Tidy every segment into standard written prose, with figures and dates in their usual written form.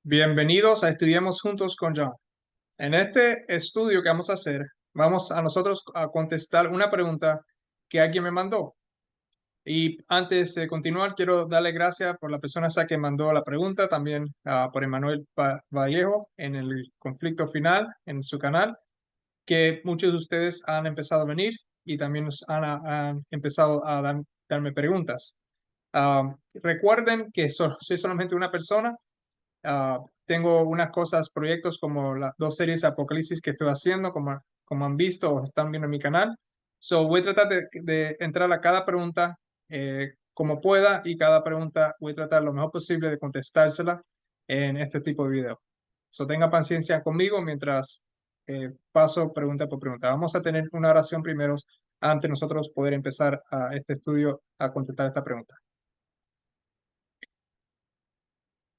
Bienvenidos a Estudiemos Juntos con John. En este estudio que vamos a hacer, vamos a nosotros a contestar una pregunta que alguien me mandó. Y antes de continuar, quiero darle gracias por la persona esa que mandó la pregunta, también por Emanuel Vallejo en el conflicto final en su canal, que muchos de ustedes han empezado a venir y también han empezado a darme preguntas. Recuerden que soy solamente una persona. Tengo unas cosas, proyectos como las dos series de Apocalipsis que estoy haciendo, como han visto o están viendo en mi canal. So, voy a tratar de entrar a cada pregunta como pueda, y cada pregunta voy a tratar lo mejor posible de contestársela en este tipo de video. So, tenga paciencia conmigo mientras paso pregunta por pregunta. Vamos a tener una oración primero antes de nosotros poder empezar este estudio a contestar esta pregunta.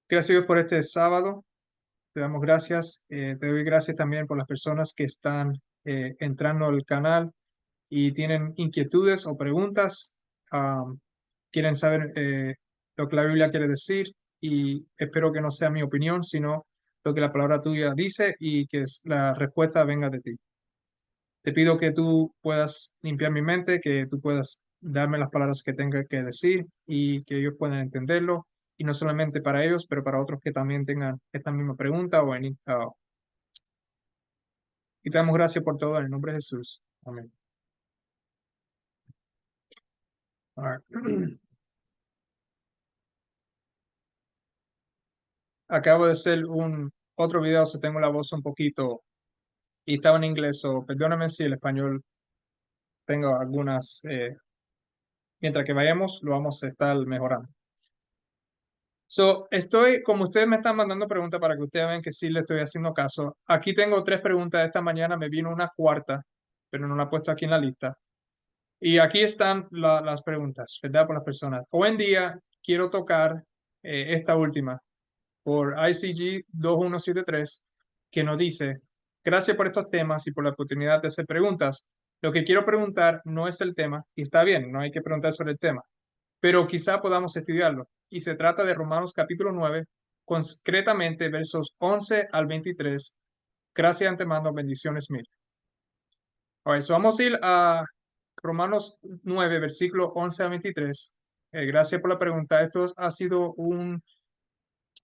Gracias, Dios, por este sábado. Te damos gracias. Te doy gracias también por las personas que están entrando al canal y tienen inquietudes o preguntas. Quieren saber lo que la Biblia quiere decir, y espero que no sea mi opinión, sino lo que la palabra tuya dice, y que la respuesta venga de ti. Te pido que tú puedas limpiar mi mente, que tú puedas darme las palabras que tenga que decir y que ellos puedan entenderlo, y no solamente para ellos, pero para otros que también tengan esta misma pregunta y te damos gracias por todo en el nombre de Jesús. Amén. All right. Acabo de hacer otro video, si tengo la voz un poquito y estaba en inglés, o perdóname si el español tengo algunas, mientras que vayamos lo vamos a estar mejorando. So, como ustedes me están mandando preguntas para que ustedes vean que sí le estoy haciendo caso. Aquí tengo 3 preguntas. Esta mañana me vino una cuarta, pero no la he puesto aquí en la lista. Y aquí están las preguntas, ¿verdad? Por las personas. Hoy en día quiero tocar esta última por ICG 2173, que nos dice: gracias por estos temas y por la oportunidad de hacer preguntas. Lo que quiero preguntar no es el tema, y está bien, no hay que preguntar sobre el tema, pero quizá podamos estudiarlo. Y se trata de Romanos capítulo 9, concretamente versos 11 al 23. Gracias de antemano, bendiciones mil. All right, so vamos a ir a Romanos 9, versículo 11 a 23. Gracias por la pregunta. Esto ha sido un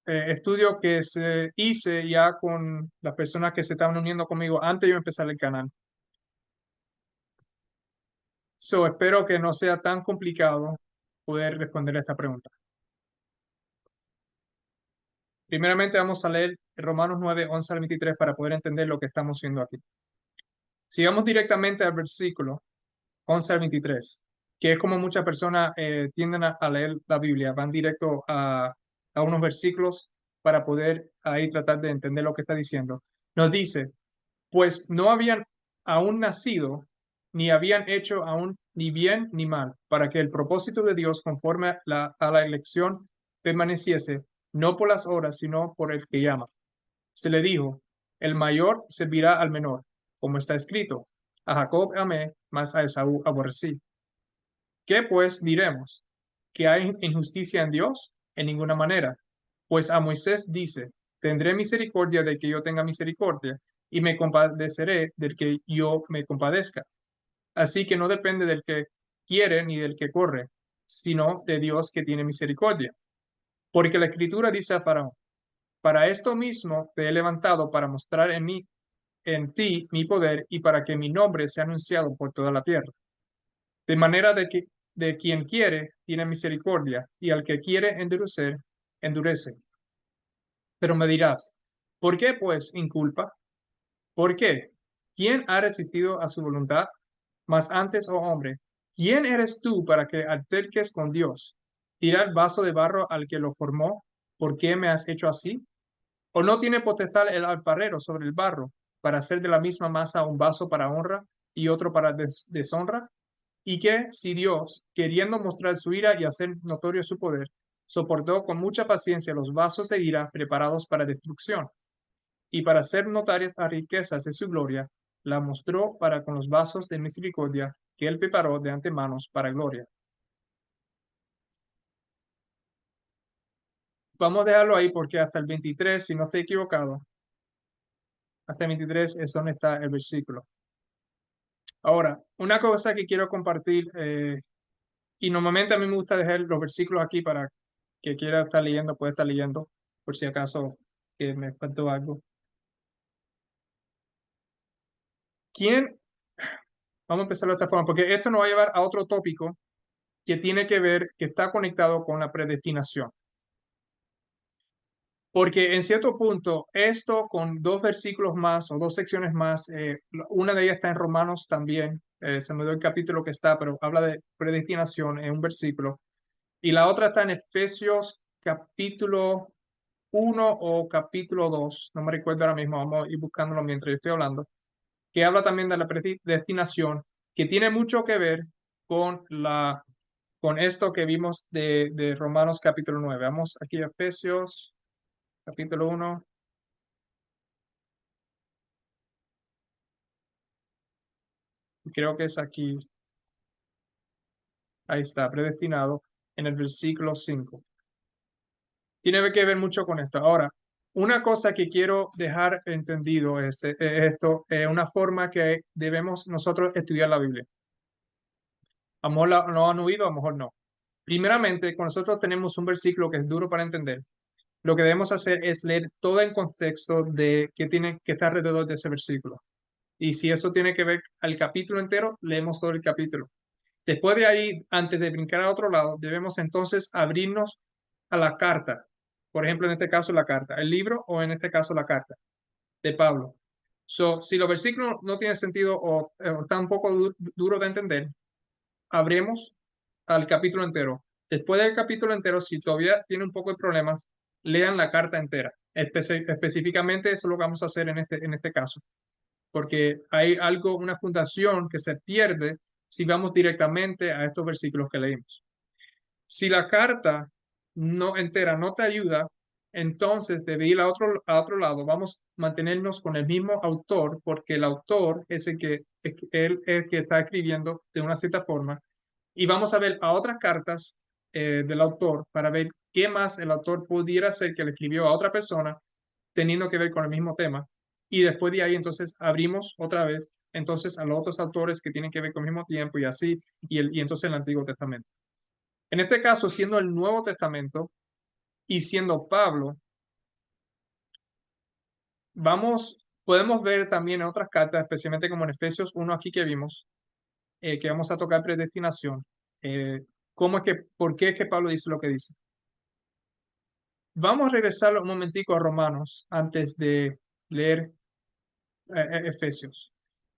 estudio que se hice ya con las personas que se estaban uniendo conmigo antes de yo empezar el canal. So, espero que no sea tan complicado poder responder a esta pregunta. Primeramente vamos a leer Romanos 9, 11 al 23 para poder entender lo que estamos viendo aquí. Sigamos directamente al versículo 11 al 23, que es como muchas personas tienden a leer la Biblia, van directo a unos versículos para poder ahí tratar de entender lo que está diciendo. Nos dice: pues no habían aún nacido, ni habían hecho aún ni bien ni mal, para que el propósito de Dios conforme a la elección permaneciese, no por las obras, sino por el que llama. Se le dijo: el mayor servirá al menor, como está escrito: a Jacob amé, mas a Esaú aborrecí. ¿Qué pues diremos? ¿Que hay injusticia en Dios? En ninguna manera. Pues a Moisés dice: tendré misericordia del que yo tenga misericordia, y me compadeceré del que yo me compadezca. Así que no depende del que quiere ni del que corre, sino de Dios que tiene misericordia. Porque la Escritura dice a Faraón: para esto mismo te he levantado, para mostrar en ti mi poder, y para que mi nombre sea anunciado por toda la tierra. De manera de que de quien quiere tiene misericordia, y al que quiere endurecer, endurece. Pero me dirás: ¿por qué pues inculpa? ¿Por qué? ¿Quién ha resistido a su voluntad? Mas antes, oh hombre, ¿quién eres tú para que alterques con Dios? ¿Tira el vaso de barro al que lo formó? ¿Por qué me has hecho así? ¿O no tiene potestad el alfarero sobre el barro para hacer de la misma masa un vaso para honra y otro para deshonra? Y que si Dios, queriendo mostrar su ira y hacer notorio su poder, soportó con mucha paciencia los vasos de ira preparados para destrucción, y para hacer notarias las riquezas de su gloria, la mostró para con los vasos de misericordia que él preparó de antemano para gloria. vamos a dejarlo ahí porque hasta el 23, si no estoy equivocado, hasta el 23 es donde está el versículo. Ahora, una cosa que quiero compartir, y normalmente a mí me gusta dejar los versículos aquí para que quiera estar leyendo, puede estar leyendo, por si acaso que me faltó algo. ¿Quién? Vamos a empezar de esta forma, porque esto nos va a llevar a otro tópico que tiene que ver, que está conectado con la predestinación. Porque en cierto punto, esto con dos versículos más o dos secciones más, una de ellas está en Romanos también, se me dio el capítulo que está, pero habla de predestinación en un versículo, y la otra está en Efesios capítulo 1 o capítulo 2, no me recuerdo ahora mismo, vamos a ir buscándolo mientras yo estoy hablando, que habla también de la predestinación, que tiene mucho que ver con con esto que vimos de Romanos capítulo 9. Vamos aquí a Efesios capítulo 1. Creo que es aquí. Ahí está, predestinado en el versículo 5. Tiene que ver mucho con esto. Ahora, una cosa que quiero dejar entendido es esto, una forma que debemos nosotros estudiar la Biblia. A lo mejor lo han oído, a lo mejor no. Primeramente, cuando nosotros tenemos un versículo que es duro para entender, lo que debemos hacer es leer todo el contexto de qué tiene que estar alrededor de ese versículo. Y si eso tiene que ver al capítulo entero, leemos todo el capítulo. Después de ahí, antes de brincar a otro lado, debemos entonces abrirnos a la carta. Por ejemplo, en este caso la carta, el libro o en este caso la carta de Pablo. Si los versículos no tienen sentido o están un poco duros de entender, abremos al capítulo entero. Después del capítulo entero, si todavía tiene un poco de problemas, lean la carta entera. Específicamente eso es lo que vamos a hacer en este caso, porque hay algo, una fundación que se pierde si vamos directamente a estos versículos que leímos. Si la carta no entera no te ayuda, entonces debe ir a otro lado. Vamos a mantenernos con el mismo autor, porque el autor es él es el que está escribiendo de una cierta forma. Y vamos a ver a otras cartas del autor para ver qué más el autor pudiera ser que le escribió a otra persona teniendo que ver con el mismo tema. Y después de ahí entonces abrimos otra vez entonces a los otros autores que tienen que ver con el mismo tiempo y así, y entonces el Antiguo Testamento. En este caso, siendo el Nuevo Testamento y siendo Pablo, podemos ver también en otras cartas, especialmente como en Efesios 1 aquí que vimos, que vamos a tocar predestinación, por qué es que Pablo dice lo que dice. Vamos a regresar un momentico a Romanos antes de leer Efesios.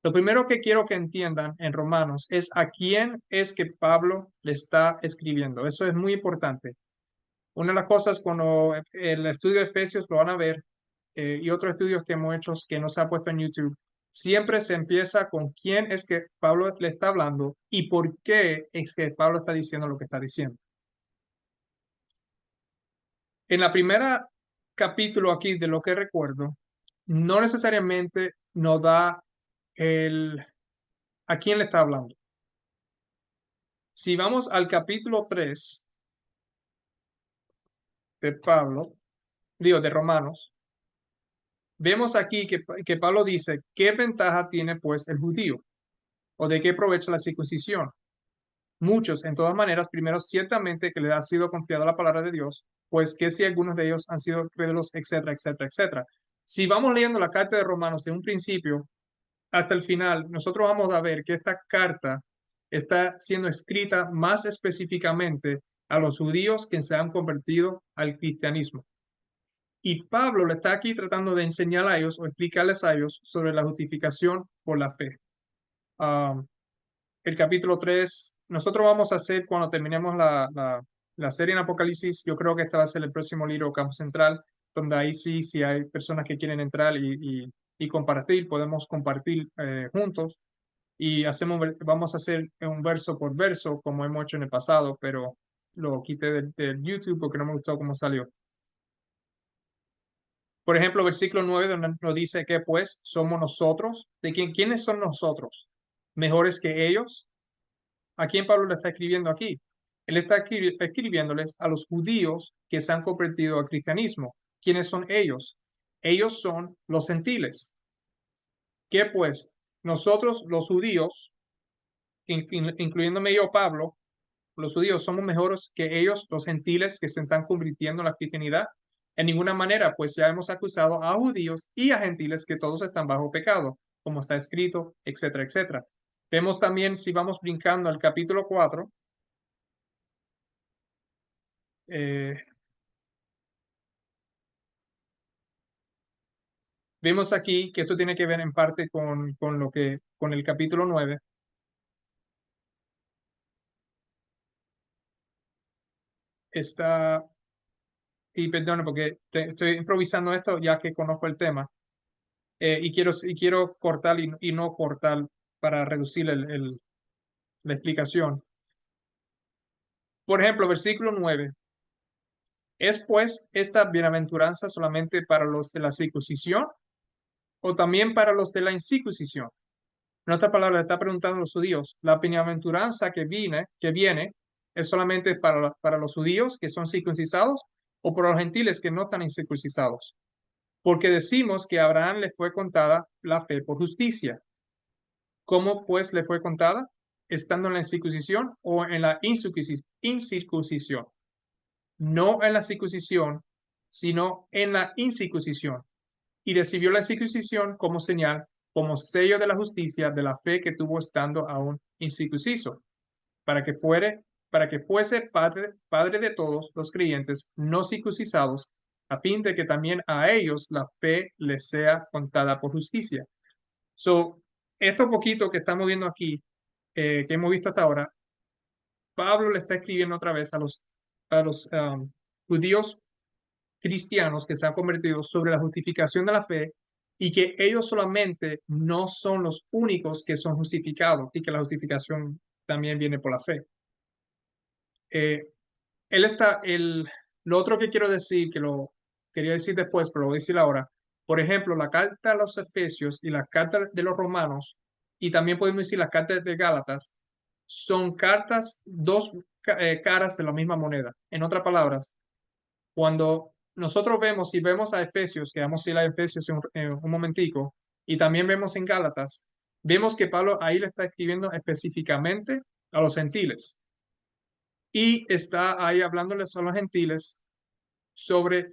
Lo primero que quiero que entiendan en Romanos es a quién es que Pablo le está escribiendo. Eso es muy importante. Una de las cosas cuando el estudio de Efesios lo van a ver y otros estudios que hemos hecho que no se ha puesto en YouTube, siempre se empieza con quién es que Pablo le está hablando y por qué es que Pablo está diciendo lo que está diciendo. En la primera capítulo aquí de lo que recuerdo, no necesariamente nos da a quién le está hablando. Si vamos al capítulo 3 de Pablo, de Romanos, vemos aquí que Pablo dice, ¿qué ventaja tiene pues el judío? ¿O de qué aprovecha la circuncisión? Muchos, en todas maneras, primero ciertamente que le ha sido confiada la palabra de Dios, pues que si algunos de ellos han sido crédulos, etcétera, etcétera, etcétera. Si vamos leyendo la carta de Romanos de un principio hasta el final, nosotros vamos a ver que esta carta está siendo escrita más específicamente a los judíos que se han convertido al cristianismo. Y Pablo le está aquí tratando de enseñar a ellos o explicarles a ellos sobre la justificación por la fe. El capítulo 3, nosotros vamos a hacer cuando terminemos la serie en Apocalipsis, yo creo que este va a ser el próximo libro Campo Central, donde ahí sí, si hay personas que quieren entrar y compartir, podemos compartir juntos y vamos a hacer un verso por verso como hemos hecho en el pasado, pero lo quité del YouTube porque no me gustó cómo salió. Por ejemplo, versículo 9 donde nos dice que pues somos nosotros. ¿Quiénes son nosotros? ¿Mejores que ellos? ¿A quién Pablo le está escribiendo aquí? Él está escribiéndoles a los judíos que se han convertido al cristianismo. ¿Quiénes son ellos? Ellos son los gentiles. ¿Qué pues? Nosotros los judíos, incluyéndome yo, Pablo, los judíos somos mejores que ellos, los gentiles que se están convirtiendo en la cristianidad. En ninguna manera, pues ya hemos acusado a judíos y a gentiles que todos están bajo pecado, como está escrito, etcétera, etcétera. Vemos también, si vamos brincando al capítulo 4, eh, vemos aquí que esto tiene que ver en parte con el capítulo 9. Está, y perdón, porque estoy improvisando esto ya que conozco el tema, y quiero cortar y no cortar para reducir la explicación. Por ejemplo, versículo 9. ¿Es pues esta bienaventuranza solamente para los de la circuncisión o también para los de la incircuncisión? En otras palabras, está preguntando a los judíos, ¿la bienaventuranza que viene es solamente para los judíos que son circuncisados o para los gentiles que no están incircuncisados? Porque decimos que a Abraham le fue contada la fe por justicia. ¿Cómo pues le fue contada? ¿Estando en la incircuncisión o en la incircuncisión? No en la circuncisión, sino en la incircuncisión. Y recibió la circuncisión como señal, como sello de la justicia de la fe que tuvo estando aún incircunciso, para que fuese padre de todos los creyentes no circuncisados, a fin de que también a ellos la fe les sea contada por justicia. So, esto poquito que estamos viendo aquí, que hemos visto hasta ahora, Pablo le está escribiendo otra vez a los judíos cristianos que se han convertido sobre la justificación de la fe y que ellos solamente no son los únicos que son justificados y que la justificación también viene por la fe. Eh, lo otro que quiero decir, que lo quería decir después, pero lo voy a decir ahora. Por ejemplo, la carta a los Efesios y la carta de los Romanos, y también podemos decir las cartas de Gálatas, son cartas, dos caras de la misma moneda. En otras palabras, cuando nosotros vemos a Efesios, que vamos a ir a Efesios en un momentico, y también vemos en Gálatas, vemos que Pablo ahí le está escribiendo específicamente a los gentiles y está ahí hablándoles a los gentiles sobre,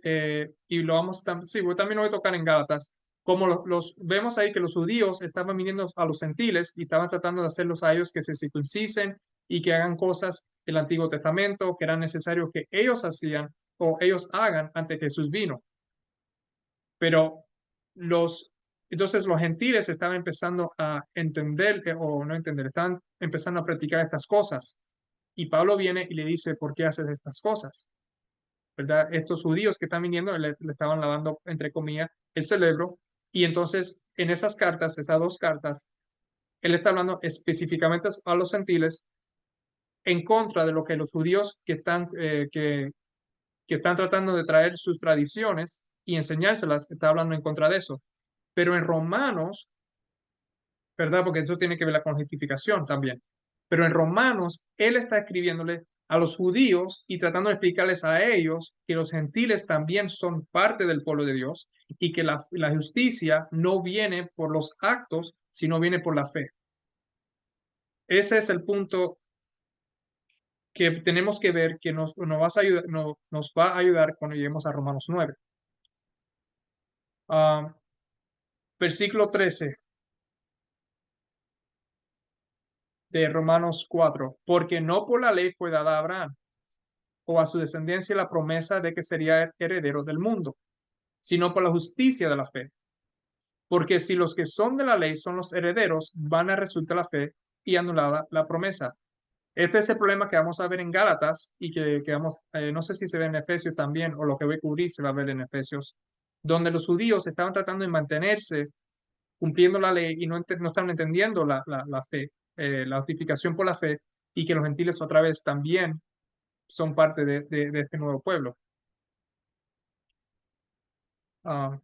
y lo vamos, sí, yo también lo voy a tocar en Gálatas, como vemos ahí que los judíos estaban viniendo a los gentiles y estaban tratando de hacerlos a ellos que se circuncisen y que hagan cosas del Antiguo Testamento que eran necesarios que ellos hacían o ellos hagan antes que Jesús vino. Pero entonces los gentiles estaban empezando a entender, o no entender, estaban empezando a practicar estas cosas. Y Pablo viene y le dice, ¿por qué haces estas cosas? ¿Verdad? Estos judíos que están viniendo le estaban lavando, entre comillas, el cerebro. Y entonces, en esas cartas, esas dos cartas, él está hablando específicamente a los gentiles en contra de lo que los judíos que están tratando de traer sus tradiciones y enseñárselas, está hablando en contra de eso. Pero en Romanos, ¿verdad? Porque eso tiene que ver con la justificación también. Pero en Romanos, él está escribiéndole a los judíos y tratando de explicarles a ellos que los gentiles también son parte del pueblo de Dios y que la justicia no viene por los actos, sino viene por la fe. Ese es el punto que tenemos que ver que nos va a ayudar cuando lleguemos a Romanos 9. Ah, versículo 13 de Romanos 4, porque no por la ley fue dada a Abraham o a su descendencia la promesa de que sería heredero del mundo, sino por la justicia de la fe. Porque si los que son de la ley son los herederos, van a resultar la fe y anulada la promesa. Este es el problema que vamos a ver en Gálatas y que vamos, no sé si se ve en Efesios también, o lo que voy a cubrir se va a ver en Efesios, donde los judíos estaban tratando de mantenerse cumpliendo la ley y no estaban entendiendo la fe, la justificación por la fe, y que los gentiles otra vez también son parte de este nuevo pueblo. Ah,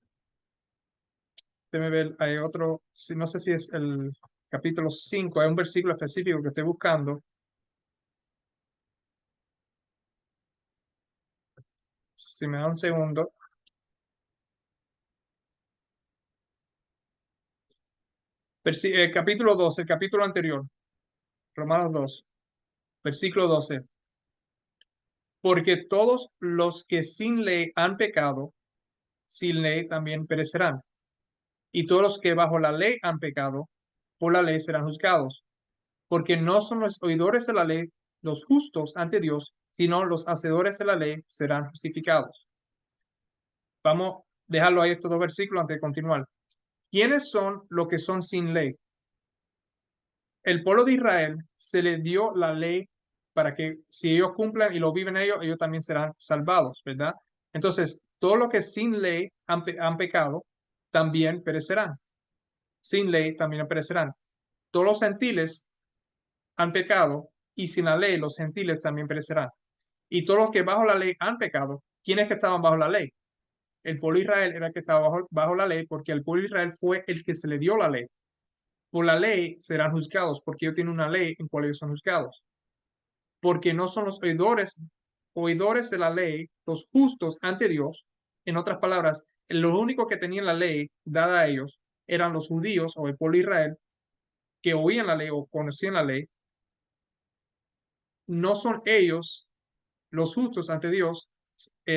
déjeme ver, hay otro, no sé si es el capítulo 5, hay un versículo específico que estoy buscando. Si me da un segundo. Capítulo 12, el capítulo anterior, Romanos 2, versículo 12. Porque todos los que sin ley han pecado, sin ley también perecerán. Y todos los que bajo la ley han pecado, por la ley serán juzgados. Porque no son los oidores de la ley los justos ante Dios, sino los hacedores de la ley serán justificados. Vamos a dejarlo ahí estos dos versículos antes de continuar. ¿Quiénes son los que son sin ley? El pueblo de Israel se le dio la ley para que si ellos cumplen y lo viven ellos también serán salvados, ¿verdad? Entonces, todos los que sin ley han pecado, también perecerán. Sin ley también perecerán. Todos los gentiles han pecado y sin la ley los gentiles también perecerán. Y todos los que bajo la ley han pecado, ¿quiénes que estaban bajo la ley? El pueblo de Israel era el que estaba bajo la ley porque el pueblo de Israel fue el que se le dio la ley. Por la ley serán juzgados porque ellos tienen una ley en cual ellos son juzgados. Porque no son los oidores de la ley, los justos ante Dios. En otras palabras, lo único que tenían la ley dada a ellos eran los judíos o el pueblo de Israel que oían la ley o conocían la ley. No son ellos los justos ante Dios,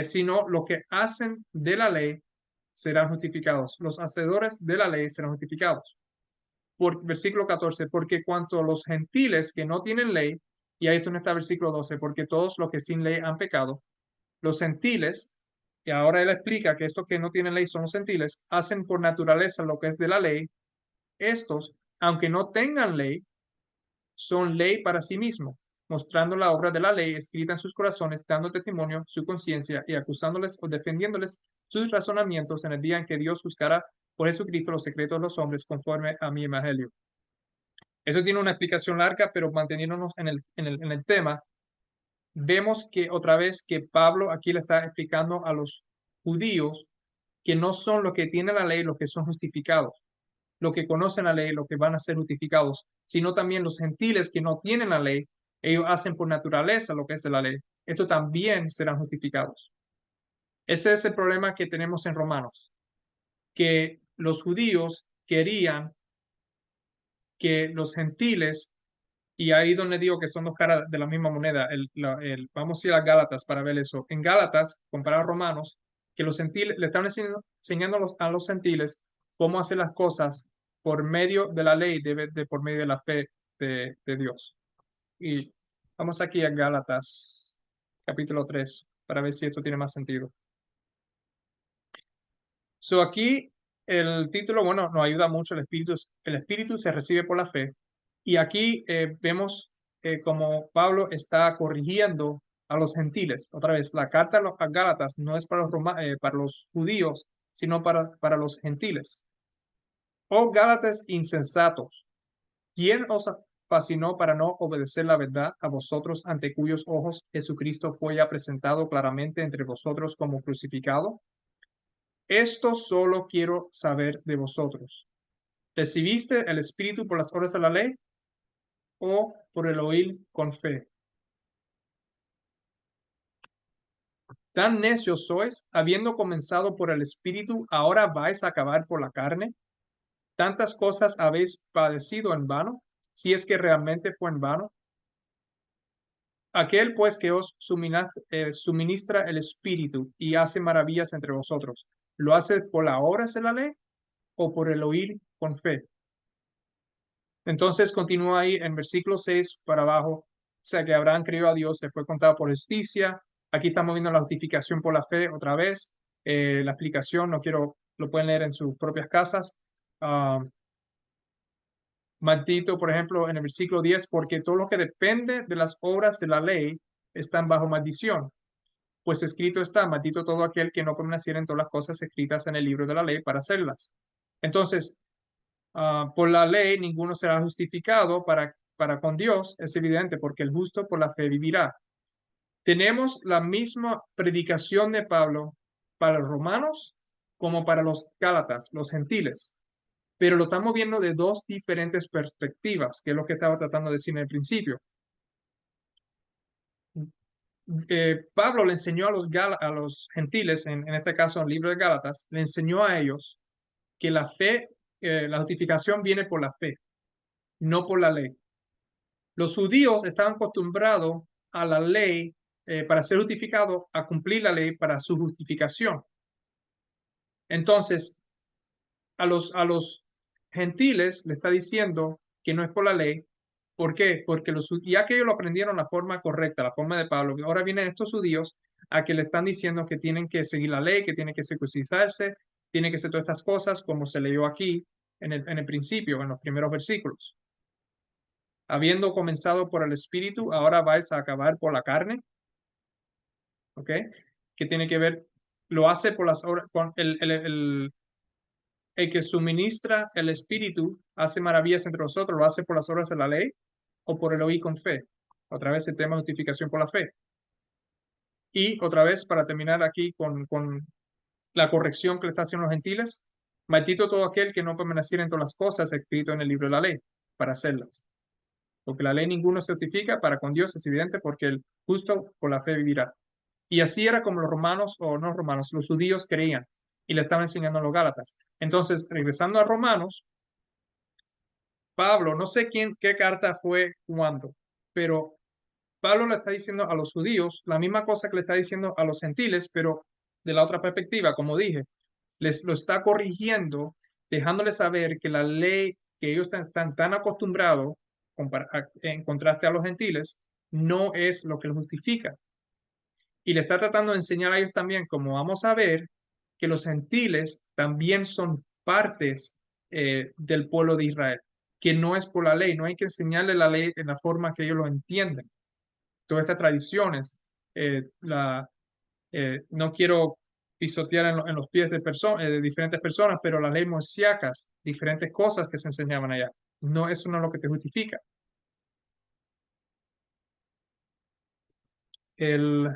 sino los que hacen de la ley serán justificados. Los hacedores de la ley serán justificados. Por versículo 14, porque cuanto a los gentiles que no tienen ley, y ahí está el versículo 12, porque todos los que sin ley han pecado, los gentiles, y ahora él explica que estos que no tienen ley son los gentiles, hacen por naturaleza lo que es de la ley, estos, aunque no tengan ley, son ley para sí mismos, mostrando la obra de la ley escrita en sus corazones, dando testimonio su conciencia y acusándoles o defendiéndoles sus razonamientos en el día en que Dios juzgará por Jesucristo los secretos de los hombres conforme a mi evangelio. Eso tiene una explicación larga, pero manteniéndonos en el tema, vemos que otra vez que Pablo aquí le está explicando a los judíos que no son los que tienen la ley los que son justificados, los que conocen la ley, los que van a ser justificados, sino también los gentiles que no tienen la ley, ellos hacen por naturaleza lo que es de la ley. Estos también serán justificados. Ese es el problema que tenemos en Romanos, que los judíos querían que los gentiles, y ahí donde digo que son dos caras de la misma moneda, vamos a ir a Gálatas para ver eso. En Gálatas, comparado a Romanos, que los gentiles le están enseñando a los gentiles cómo hacer las cosas por medio de la ley, por medio de la fe de Dios. Y vamos aquí a Gálatas, capítulo 3, para ver si esto tiene más sentido. So aquí el título, bueno, nos ayuda mucho. El espíritu se recibe por la fe. Y aquí vemos como Pablo está corrigiendo a los gentiles. Otra vez, la carta a Gálatas no es para los judíos, sino para los gentiles. Oh Gálatas insensatos, ¿quién os fascinó para no obedecer la verdad a vosotros ante cuyos ojos Jesucristo fue ya presentado claramente entre vosotros como crucificado? Esto solo quiero saber de vosotros. ¿Recibiste el Espíritu por las obras de la ley o por el oír con fe? Tan necios sois, habiendo comenzado por el Espíritu, ahora vais a acabar por la carne. Tantas cosas habéis padecido en vano, si es que realmente fue en vano. Aquel pues que os suministra el Espíritu y hace maravillas entre vosotros, ¿lo hace por las obras de la ley o por el oír con fe? Entonces continúa ahí en versículo 6 para abajo. O sea que Abraham creyó a Dios, le fue contado por justicia. Aquí estamos viendo la justificación por la fe otra vez. La explicación, no quiero, lo pueden leer en sus propias casas. Maldito, por ejemplo, en el versículo 10, porque todo lo que depende de las obras de la ley están bajo maldición. Pues escrito está, maldito todo aquel que no permaneciera en todas las cosas escritas en el libro de la ley para hacerlas. Entonces, por la ley ninguno será justificado para con Dios, es evidente, porque el justo por la fe vivirá. Tenemos la misma predicación de Pablo para los romanos como para los gálatas, los gentiles, pero lo estamos viendo de dos diferentes perspectivas, que es lo que estaba tratando de decir en el principio. Pablo le enseñó a a los gentiles, en este caso en el libro de Gálatas, le enseñó a ellos que la fe, la justificación viene por la fe, no por la ley. Los judíos estaban acostumbrados a la ley para ser justificados, a cumplir la ley para su justificación. Entonces, a los gentiles le está diciendo que no es por la ley. ¿Por qué? Porque ya que ellos lo aprendieron la forma correcta, la forma de Pablo, ahora vienen estos judíos a que le están diciendo que tienen que seguir la ley, que tienen que circuncidarse, tienen que hacer todas estas cosas, como se leyó aquí en el principio, en los primeros versículos. Habiendo comenzado por el espíritu, ahora vais a acabar por la carne. ¿Ok? ¿Qué tiene que ver? Lo hace por las obras, con el que suministra el espíritu, hace maravillas entre nosotros, lo hace por las obras de la ley o por el oír con fe. Otra vez el tema de justificación por la fe. Y otra vez, para terminar aquí con la corrección que le está haciendo los gentiles, maldito todo aquel que no permaneciera en todas las cosas escrito en el libro de la ley, para hacerlas. Porque la ley ninguno se justifica, para con Dios es evidente, porque el justo por la fe vivirá. Y así era como los romanos, o no romanos, los judíos creían, y le estaban enseñando a los gálatas. Entonces, regresando a Romanos, Pablo, no sé qué carta fue cuándo, pero Pablo le está diciendo a los judíos la misma cosa que le está diciendo a los gentiles, pero de la otra perspectiva, como dije, les lo está corrigiendo, dejándoles saber que la ley que ellos están tan acostumbrados, en contraste a los gentiles, no es lo que los justifica. Y le está tratando de enseñar a ellos también, como vamos a ver, que los gentiles también son partes del pueblo de Israel, que no es por la ley, no hay que enseñarle la ley en la forma que ellos lo entienden. Todas estas tradiciones, no quiero pisotear en los pies de diferentes personas, pero las leyes mosaiacas, diferentes cosas que se enseñaban allá, no, eso no es lo que te justifica. El,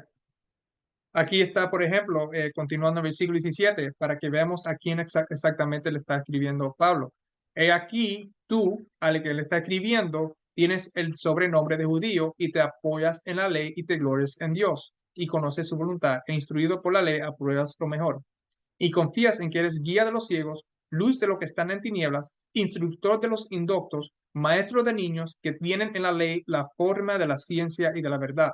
Aquí está, por ejemplo, continuando el versículo 17, para que veamos a quién exactamente le está escribiendo Pablo. He aquí, tú, al que le está escribiendo, tienes el sobrenombre de judío y te apoyas en la ley y te glorias en Dios y conoces su voluntad e instruido por la ley apruebas lo mejor. Y confías en que eres guía de los ciegos, luz de los que están en tinieblas, instructor de los indoctos, maestro de niños que tienen en la ley la forma de la ciencia y de la verdad.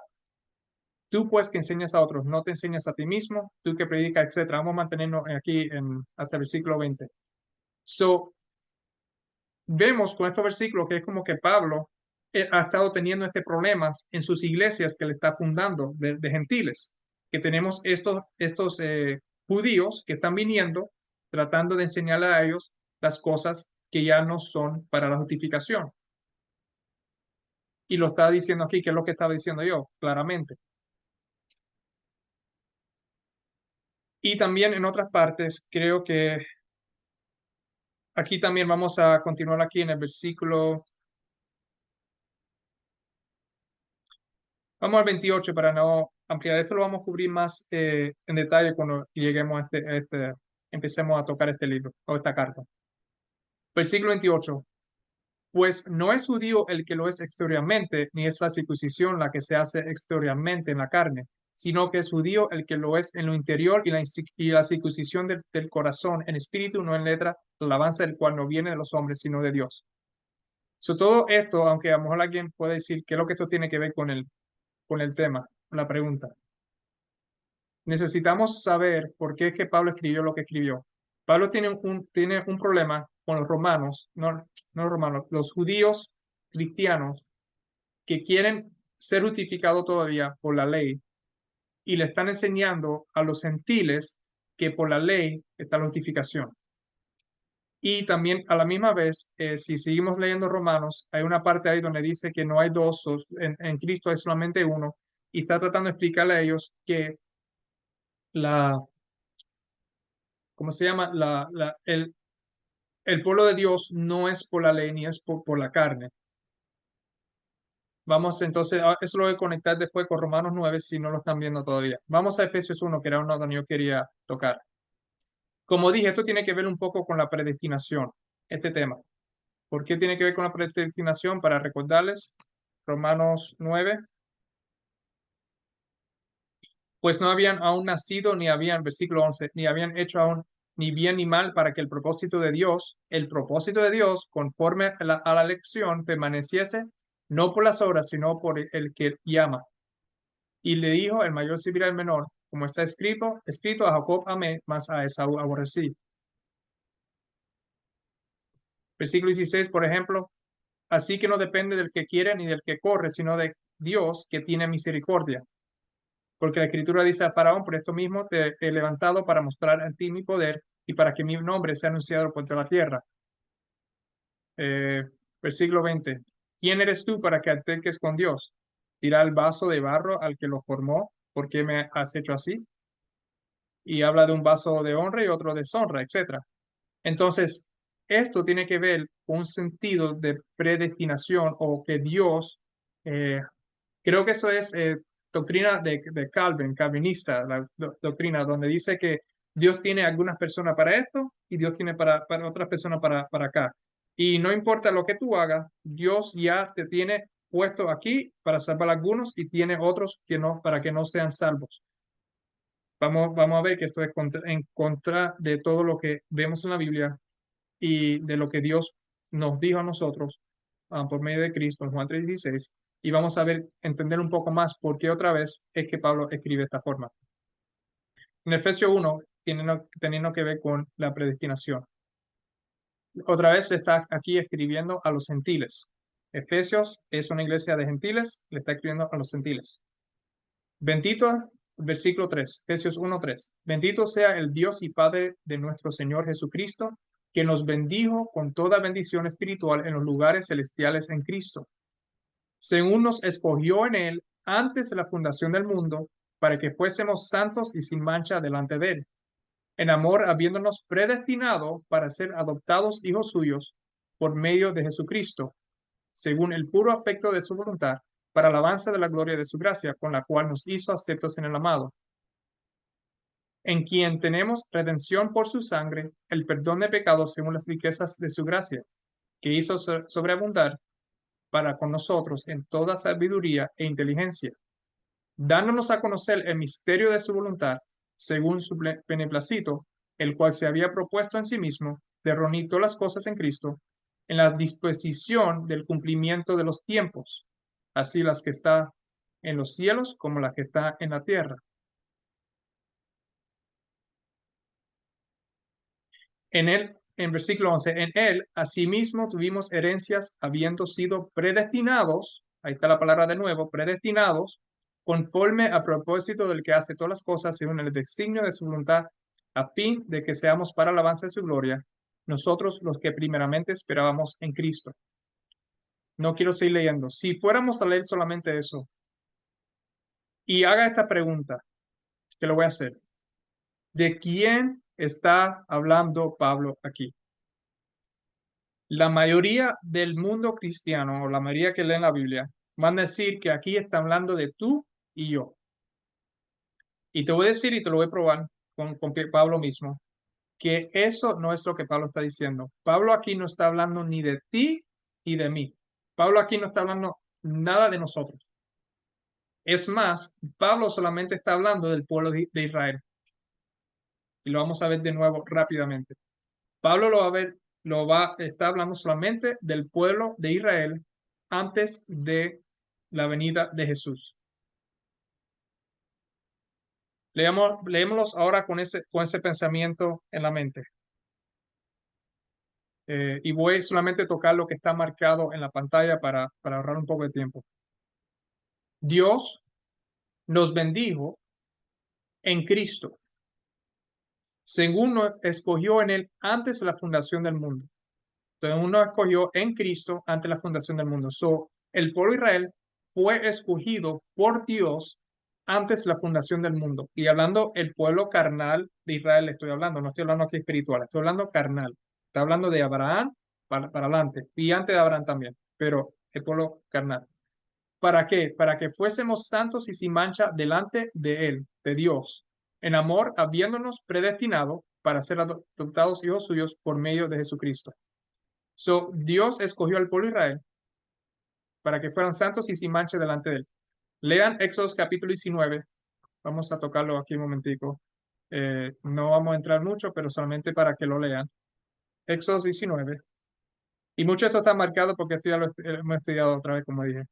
Tú pues que enseñas a otros, no te enseñas a ti mismo, tú que predicas, etcétera. Vamos a mantenernos aquí hasta el versículo 20. So, vemos con estos versículos que es como que Pablo ha estado teniendo este problemas en sus iglesias que le está fundando de gentiles, que tenemos estos judíos que están viniendo tratando de enseñarle a ellos las cosas que ya no son para la justificación. Y lo está diciendo aquí, que es lo que estaba diciendo yo, claramente. Y también en otras partes, creo que aquí también vamos a continuar aquí en el versículo. Vamos al 28 para no ampliar. Esto lo vamos a cubrir más en detalle cuando lleguemos empecemos a tocar este libro o esta carta. Versículo 28. Pues no es judío el que lo es exteriormente, ni es la circuncisión la que se hace exteriormente en la carne, sino que es judío el que lo es en lo interior y la circuncisión del corazón, en espíritu, no en letra, la alabanza del cual no viene de los hombres, sino de Dios. Todo esto, aunque a lo mejor alguien puede decir qué es lo que esto tiene que ver con el tema, la pregunta. Necesitamos saber por qué es que Pablo escribió lo que escribió. Pablo tiene un problema con los romanos, no los romanos, los judíos cristianos que quieren ser justificados todavía por la ley y le están enseñando a los gentiles que por la ley está la justificación. Y también a la misma vez, si seguimos leyendo Romanos, hay una parte ahí donde dice que no hay dos, en Cristo hay solamente uno, y está tratando de explicarle a ellos que la, ¿cómo se llama? El pueblo de Dios no es por la ley ni es por la carne. Vamos entonces, eso lo voy a conectar después con Romanos 9 si no lo están viendo todavía. Vamos a Efesios 1, que era uno donde yo quería tocar. Como dije, esto tiene que ver un poco con la predestinación, este tema. ¿Por qué tiene que ver con la predestinación? Para recordarles, Romanos 9. pues no habían aún nacido, ni habían, versículo 11, ni habían hecho aún ni bien ni mal para que el propósito de Dios, conforme a la elección, permaneciese, no por las obras, sino por el que llama. Y le dijo, el mayor servirá al menor, como está escrito, a Jacob amé, mas a Esaú aborrecí. Versículo 16, por ejemplo, así que no depende del que quiere ni del que corre, sino de Dios que tiene misericordia. Porque la Escritura dice a Faraón, por esto mismo te he levantado para mostrar a ti mi poder y para que mi nombre sea anunciado por toda la tierra. Eh, Versículo 20. ¿Quién eres tú para que alterques con Dios? Dirá el vaso de barro al que lo formó, ¿por qué me has hecho así? Y habla de un vaso de honra y otro de deshonra, etc. Entonces, esto tiene que ver con un sentido de predestinación o que Dios, eh, creo que eso es doctrina de Calvin, calvinista, la doctrina donde dice que Dios tiene algunas personas para esto y Dios tiene para otras personas para acá. Y no importa lo que tú hagas, Dios ya te tiene puesto aquí para salvar a algunos y tiene otros que no, para que no sean salvos. Vamos a ver que esto es en contra de todo lo que vemos en la Biblia y de lo que Dios nos dijo a nosotros por medio de Cristo en Juan 3:16. Y vamos a ver, entender un poco más por qué otra vez es que Pablo escribe de esta forma. En Efesios 1, teniendo que ver con la predestinación. Otra vez se está aquí escribiendo a los gentiles. Efesios es una iglesia de gentiles, le está escribiendo a los gentiles. Bendito, versículo 3, Efesios 1:3. Bendito sea el Dios y Padre de nuestro Señor Jesucristo, que nos bendijo con toda bendición espiritual en los lugares celestiales en Cristo, según nos escogió en él antes de la fundación del mundo, para que fuésemos santos y sin mancha delante de él, en amor habiéndonos predestinado para ser adoptados hijos suyos por medio de Jesucristo, según el puro afecto de su voluntad, para alabanza de la gloria de su gracia, con la cual nos hizo aceptos en el amado, en quien tenemos redención por su sangre, el perdón de pecados según las riquezas de su gracia, que hizo sobreabundar para con nosotros en toda sabiduría e inteligencia, dándonos a conocer el misterio de su voluntad, según su beneplácito, el cual se había propuesto en sí mismo de reunir todas las cosas en Cristo, en la disposición del cumplimiento de los tiempos, así las que está en los cielos como las que está en la tierra. En él, en versículo 11, en él asimismo tuvimos herencias habiendo sido predestinados, ahí está la palabra de nuevo, predestinados, conforme a propósito del que hace todas las cosas según el designio de su voluntad, a fin de que seamos para alabanza de su gloria, nosotros los que primeramente esperábamos en Cristo. No quiero seguir leyendo. Si fuéramos a leer solamente eso, y haga esta pregunta, que lo voy a hacer. ¿De quién está hablando Pablo aquí? La mayoría del mundo cristiano, o la mayoría que leen la Biblia, van a decir que aquí está hablando de tú y yo. Y te voy a decir y te lo voy a probar con Pablo mismo, que eso no es lo que Pablo está diciendo. Pablo aquí no está hablando ni de ti y de mí. Pablo aquí no está hablando nada de nosotros. Es más, Pablo solamente está hablando del pueblo de Israel. Y lo vamos a ver de nuevo rápidamente. Pablo lo va a ver, está hablando solamente del pueblo de Israel antes de la venida de Jesús. Leémoslos ahora con ese pensamiento en la mente. Y voy solamente a tocar lo que está marcado en la pantalla para ahorrar un poco de tiempo. Dios nos bendijo en Cristo, según nos escogió en él antes de la fundación del mundo. Entonces uno escogió en Cristo antes de la fundación del mundo. El pueblo de Israel fue escogido por Dios antes de la fundación del mundo. Y hablando el pueblo carnal de Israel, estoy hablando, no estoy hablando aquí espiritual, estoy hablando carnal. Estoy hablando de Abraham para adelante y antes de Abraham también, pero el pueblo carnal. ¿Para qué? Para que fuésemos santos y sin mancha delante de él, de Dios, en amor, habiéndonos predestinado para ser adoptados hijos suyos por medio de Jesucristo. Dios escogió al pueblo de Israel para que fueran santos y sin mancha delante de él. Lean Éxodo capítulo 19 Vamos a tocarlo aquí un momentico. No vamos a entrar mucho, pero solamente para que lo lean. Éxodo 19. Y mucho de esto está marcado porque esto ya lo hemos estudiado otra vez, como dije.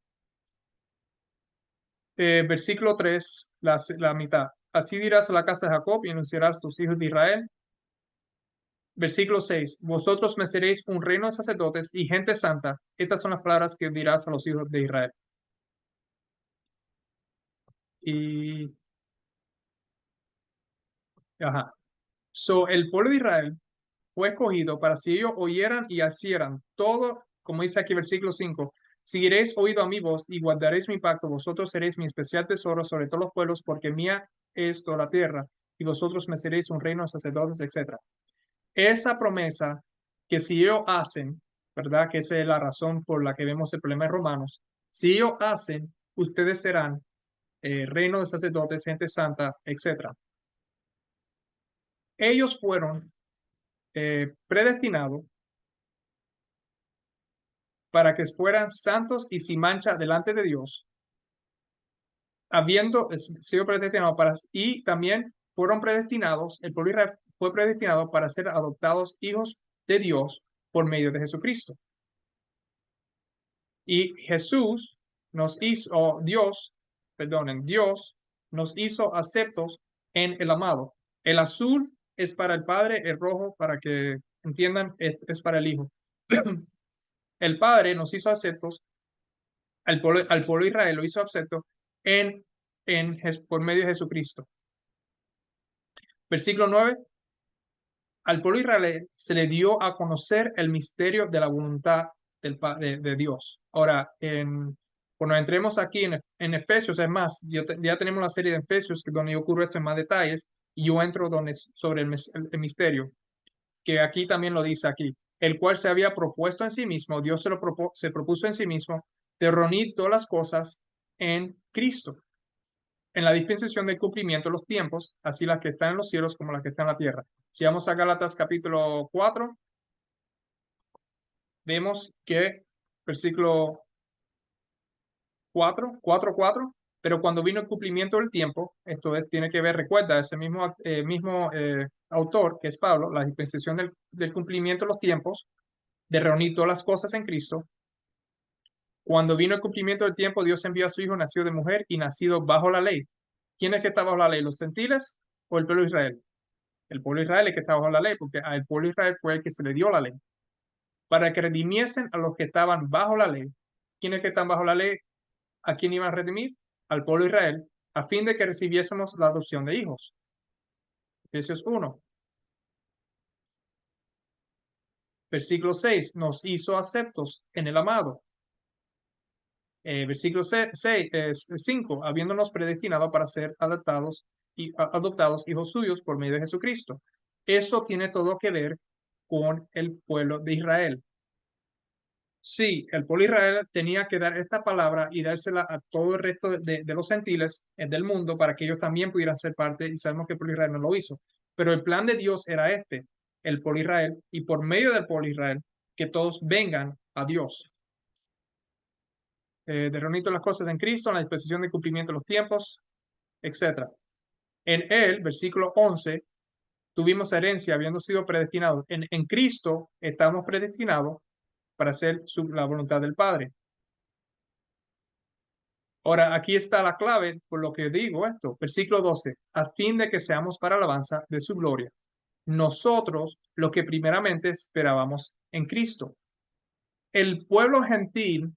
Versículo 3, la mitad. Así dirás a la casa de Jacob y anunciarás a tus hijos de Israel. Versículo 6, vosotros me seréis un reino de sacerdotes y gente santa. Estas son las palabras que dirás a los hijos de Israel. Y, ajá. So, el pueblo de Israel fue escogido para si ellos oyeran y hicieran todo, como dice aquí versículo 5, seguiréis oído a mi voz y guardaréis mi pacto, vosotros seréis mi especial tesoro sobre todos los pueblos, porque mía es toda la tierra, y vosotros me seréis un reino de sacerdotes, etc. Esa promesa que si ellos hacen, ¿verdad? Que esa es la razón por la que vemos el problema de Romanos. Si ellos hacen, ustedes serán reino de sacerdotes, gente santa, etc. Ellos fueron predestinados para que fueran santos y sin mancha delante de Dios, habiendo sido predestinados para, y también fueron predestinados, el pueblo de Israel fue predestinado para ser adoptados hijos de Dios por medio de Jesucristo. Y Jesús nos hizo, Dios nos hizo aceptos en el amado. El azul es para el Padre, el rojo, para que entiendan, es para el Hijo. El Padre nos hizo aceptos, al pueblo de Israel lo hizo acepto por medio de Jesucristo. Versículo 9, al pueblo de Israel se le dio a conocer el misterio de la voluntad de Dios. Ahora, cuando entremos aquí en Efesios, es más, ya tenemos la serie de Efesios donde yo cubro esto en más detalles y yo entro sobre el misterio, que aquí también lo dice aquí, el cual se había propuesto en sí mismo, Dios se propuso en sí mismo de reunir todas las cosas en Cristo, en la dispensación del cumplimiento de los tiempos, así las que están en los cielos como las que están en la tierra. Si vamos a Gálatas capítulo 4, vemos que versículo 4, pero cuando vino el cumplimiento del tiempo, esto tiene que ver, recuerda, ese mismo autor, que es Pablo, la dispensación del cumplimiento de los tiempos, de reunir todas las cosas en Cristo. Cuando vino el cumplimiento del tiempo, Dios envió a su Hijo, nacido de mujer y nacido bajo la ley. ¿Quién es que está bajo la ley? ¿Los gentiles o el pueblo de Israel? El pueblo de Israel es el que está bajo la ley, porque al pueblo de Israel fue el que se le dio la ley. Para que redimiesen a los que estaban bajo la ley. ¿Quiénes que están bajo la ley? ¿A quién iban a redimir? Al pueblo de Israel, a fin de que recibiésemos la adopción de hijos. Efesios 1. Versículo 6. Nos hizo aceptos en el amado. Versículo 5. Habiéndonos predestinado para ser adoptados hijos suyos por medio de Jesucristo. Eso tiene todo que ver con el pueblo de Israel. Sí, el pueblo de Israel tenía que dar esta palabra y dársela a todo el resto de los gentiles del mundo para que ellos también pudieran ser parte, y sabemos que el pueblo de Israel no lo hizo. Pero el plan de Dios era el pueblo de Israel, y por medio del pueblo de Israel, que todos vengan a Dios. De reunir todas las cosas en Cristo, en la disposición de cumplimiento de los tiempos, etc. En él, versículo 11, tuvimos herencia habiendo sido predestinados. En Cristo estamos predestinados para hacer la voluntad del Padre. Ahora, aquí está la clave por lo que digo esto. Versículo 12, a fin de que seamos para alabanza de su gloria. Nosotros, lo que primeramente esperábamos en Cristo. El pueblo gentil,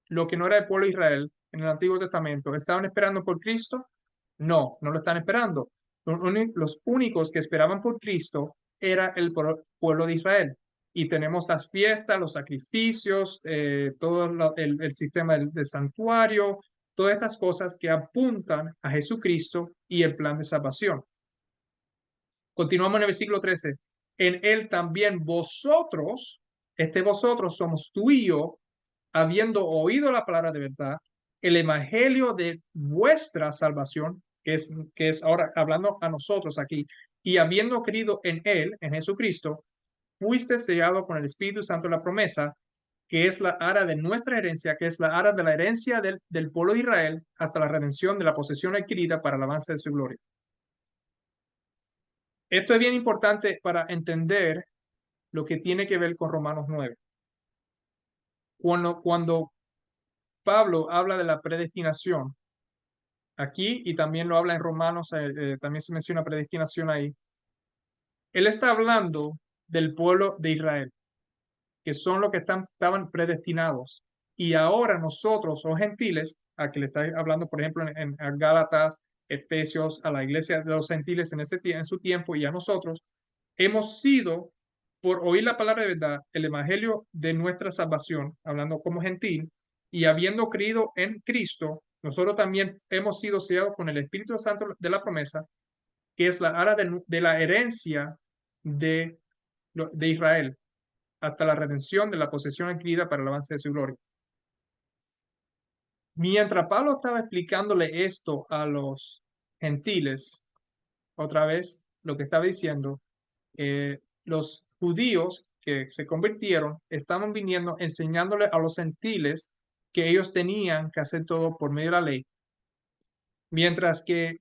lo que no era el pueblo de Israel en el Antiguo Testamento, ¿estaban esperando por Cristo? No, no lo están esperando. Los únicos que esperaban por Cristo era el pueblo de Israel. Y tenemos las fiestas, los sacrificios, todo el sistema del santuario, todas estas cosas que apuntan a Jesucristo y el plan de salvación. Continuamos en el versículo 13. En él también vosotros, vosotros somos tú y yo, habiendo oído la palabra de verdad, el evangelio de vuestra salvación, que es ahora hablando a nosotros aquí, y habiendo creído en él, en Jesucristo, fuiste sellado con el Espíritu Santo de la promesa, que es la ara de nuestra herencia, que es la ara de la herencia del pueblo de Israel, hasta la redención de la posesión adquirida para el avance de su gloria. Esto es bien importante para entender lo que tiene que ver con Romanos 9. Cuando Pablo habla de la predestinación, aquí, y también lo habla en Romanos, también se menciona predestinación ahí, él está hablando del pueblo de Israel, que son los que estaban predestinados. Y ahora nosotros, los gentiles, a que le está hablando, por ejemplo, en Gálatas, Efesios, a la iglesia de los gentiles en su tiempo y a nosotros, hemos sido, por oír la palabra de verdad, el evangelio de nuestra salvación, hablando como gentil, y habiendo creído en Cristo, nosotros también hemos sido sellados con el Espíritu Santo de la promesa, que es la ara de la herencia de Israel, hasta la redención de la posesión adquirida para el avance de su gloria. Mientras Pablo estaba explicándole esto a los gentiles, otra vez, lo que estaba diciendo, los judíos que se convirtieron estaban viniendo enseñándole a los gentiles que ellos tenían que hacer todo por medio de la ley, mientras que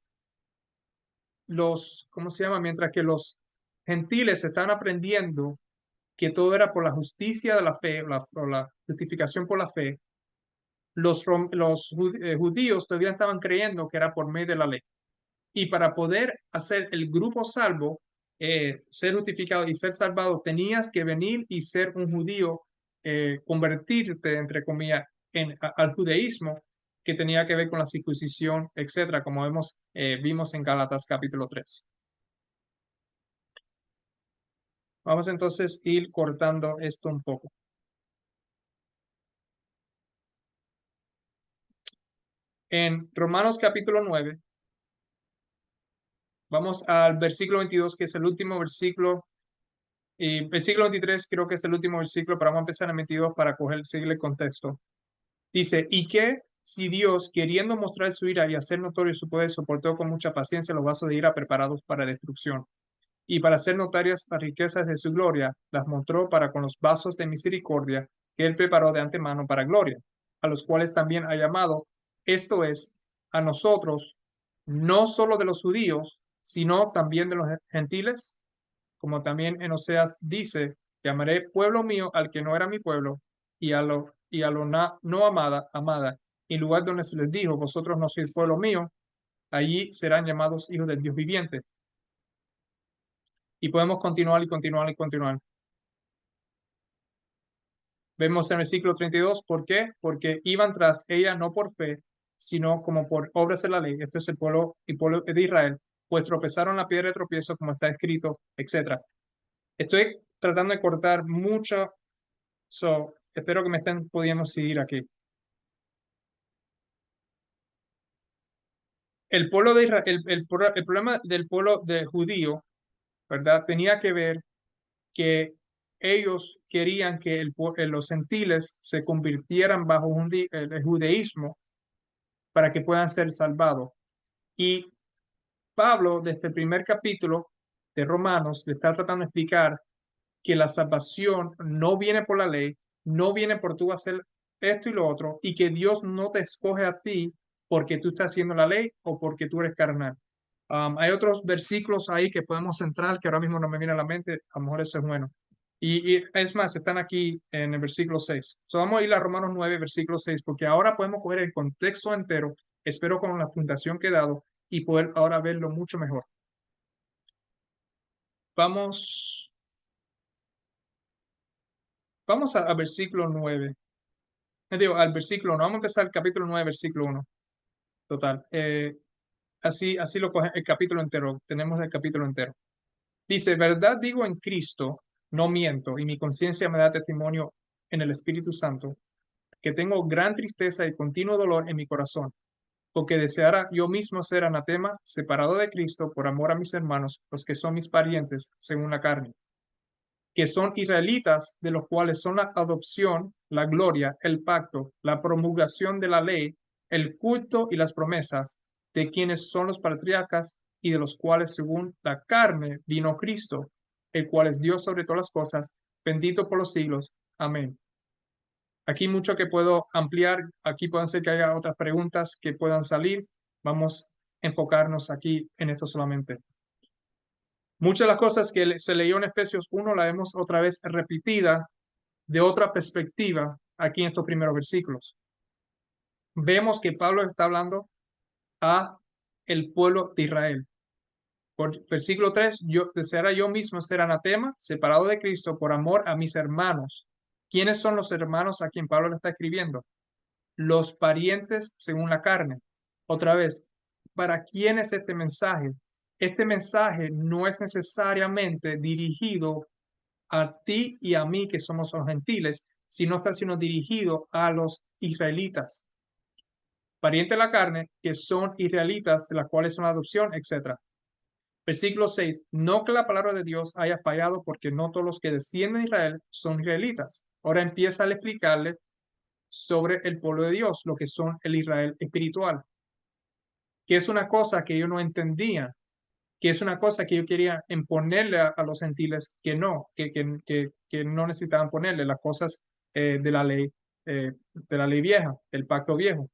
¿cómo se llama? Mientras que los gentiles estaban aprendiendo que todo era por la justicia de la fe, o la justificación por la fe, los judíos todavía estaban creyendo que era por medio de la ley. Y para poder hacer el grupo salvo, ser justificado y ser salvado, tenías que venir y ser un judío, convertirte, entre comillas, al judaísmo, que tenía que ver con la circuncisión, etcétera, como vimos en Gálatas capítulo 3. Vamos entonces a ir cortando esto un poco. En Romanos capítulo 9, vamos al versículo 22, que es el último versículo, y versículo 23 creo que es el último versículo, pero vamos a empezar en 22 para seguir el contexto. Dice, ¿y qué si Dios, queriendo mostrar su ira y hacer notorio su poder, soportó con mucha paciencia los vasos de ira preparados para destrucción? Y para hacer notarias las riquezas de su gloria, las mostró para con los vasos de misericordia que él preparó de antemano para gloria, a los cuales también ha llamado, esto es, a nosotros, no solo de los judíos, sino también de los gentiles, como también en Oseas dice, llamaré pueblo mío al que no era mi pueblo, y a lo no amada, en lugar donde se les dijo, vosotros no sois pueblo mío, allí serán llamados hijos del Dios viviente. Y podemos continuar y continuar y continuar. Vemos en el versículo 32, ¿por qué? Porque iban tras ella no por fe, sino como por obras de la ley. Esto es el pueblo de Israel, pues tropezaron la piedra de tropiezo, como está escrito, etc. Estoy tratando de cortar mucho, espero que me estén pudiendo seguir aquí. El pueblo de Israel, el problema del pueblo de judío, ¿verdad? Tenía que ver que ellos querían que los gentiles se convirtieran bajo el judaísmo para que puedan ser salvados. Y Pablo, desde el primer capítulo de Romanos, le está tratando de explicar que la salvación no viene por la ley, no viene por tú hacer esto y lo otro, y que Dios no te escoge a ti porque tú estás haciendo la ley o porque tú eres carnal. Hay otros versículos ahí que podemos centrar que ahora mismo no me viene a la mente, a lo mejor eso es bueno. Y es más, están aquí en el versículo 6. Vamos a ir a Romanos 9, versículo 6, porque ahora podemos coger el contexto entero, espero con la fundación que he dado, y poder ahora verlo mucho mejor. Vamos al versículo 9. Digo, al versículo 1. Vamos a empezar el capítulo 9, versículo 1. Total. Así lo coge el capítulo entero. Tenemos el capítulo entero. Dice, verdad digo en Cristo, no miento, y mi conciencia me da testimonio en el Espíritu Santo, que tengo gran tristeza y continuo dolor en mi corazón, porque deseara yo mismo ser anatema, separado de Cristo, por amor a mis hermanos, los que son mis parientes, según la carne, que son israelitas, de los cuales son la adopción, la gloria, el pacto, la promulgación de la ley, el culto y las promesas, de quienes son los patriarcas y de los cuales según la carne vino Cristo, el cual es Dios sobre todas las cosas, bendito por los siglos. Amén. Aquí mucho que puedo ampliar, aquí pueden ser que haya otras preguntas que puedan salir. Vamos a enfocarnos aquí en esto solamente. Muchas de las cosas que se leyó en Efesios 1 la vemos otra vez repetida de otra perspectiva aquí en estos primeros versículos. Vemos que Pablo está hablando a el pueblo de Israel. Por versículo 3, yo deseara yo mismo ser anatema, separado de Cristo por amor a mis hermanos. ¿Quiénes son los hermanos a quien Pablo le está escribiendo? Los parientes según la carne. Otra vez, ¿para quién es este mensaje? Este mensaje no es necesariamente dirigido a ti y a mí, que somos los gentiles, sino está siendo dirigido a los israelitas. Parientes de la carne, que son israelitas, de las cuales son la adopción, etc. Versículo 6. No que la palabra de Dios haya fallado, porque no todos los que descienden de Israel son israelitas. Ahora empieza a explicarle sobre el pueblo de Dios, lo que son el Israel espiritual, que es una cosa que ellos no entendían, que es una cosa que yo quería imponerle a los gentiles, que no, que no necesitaban ponerle las cosas de la ley vieja, del pacto viejo.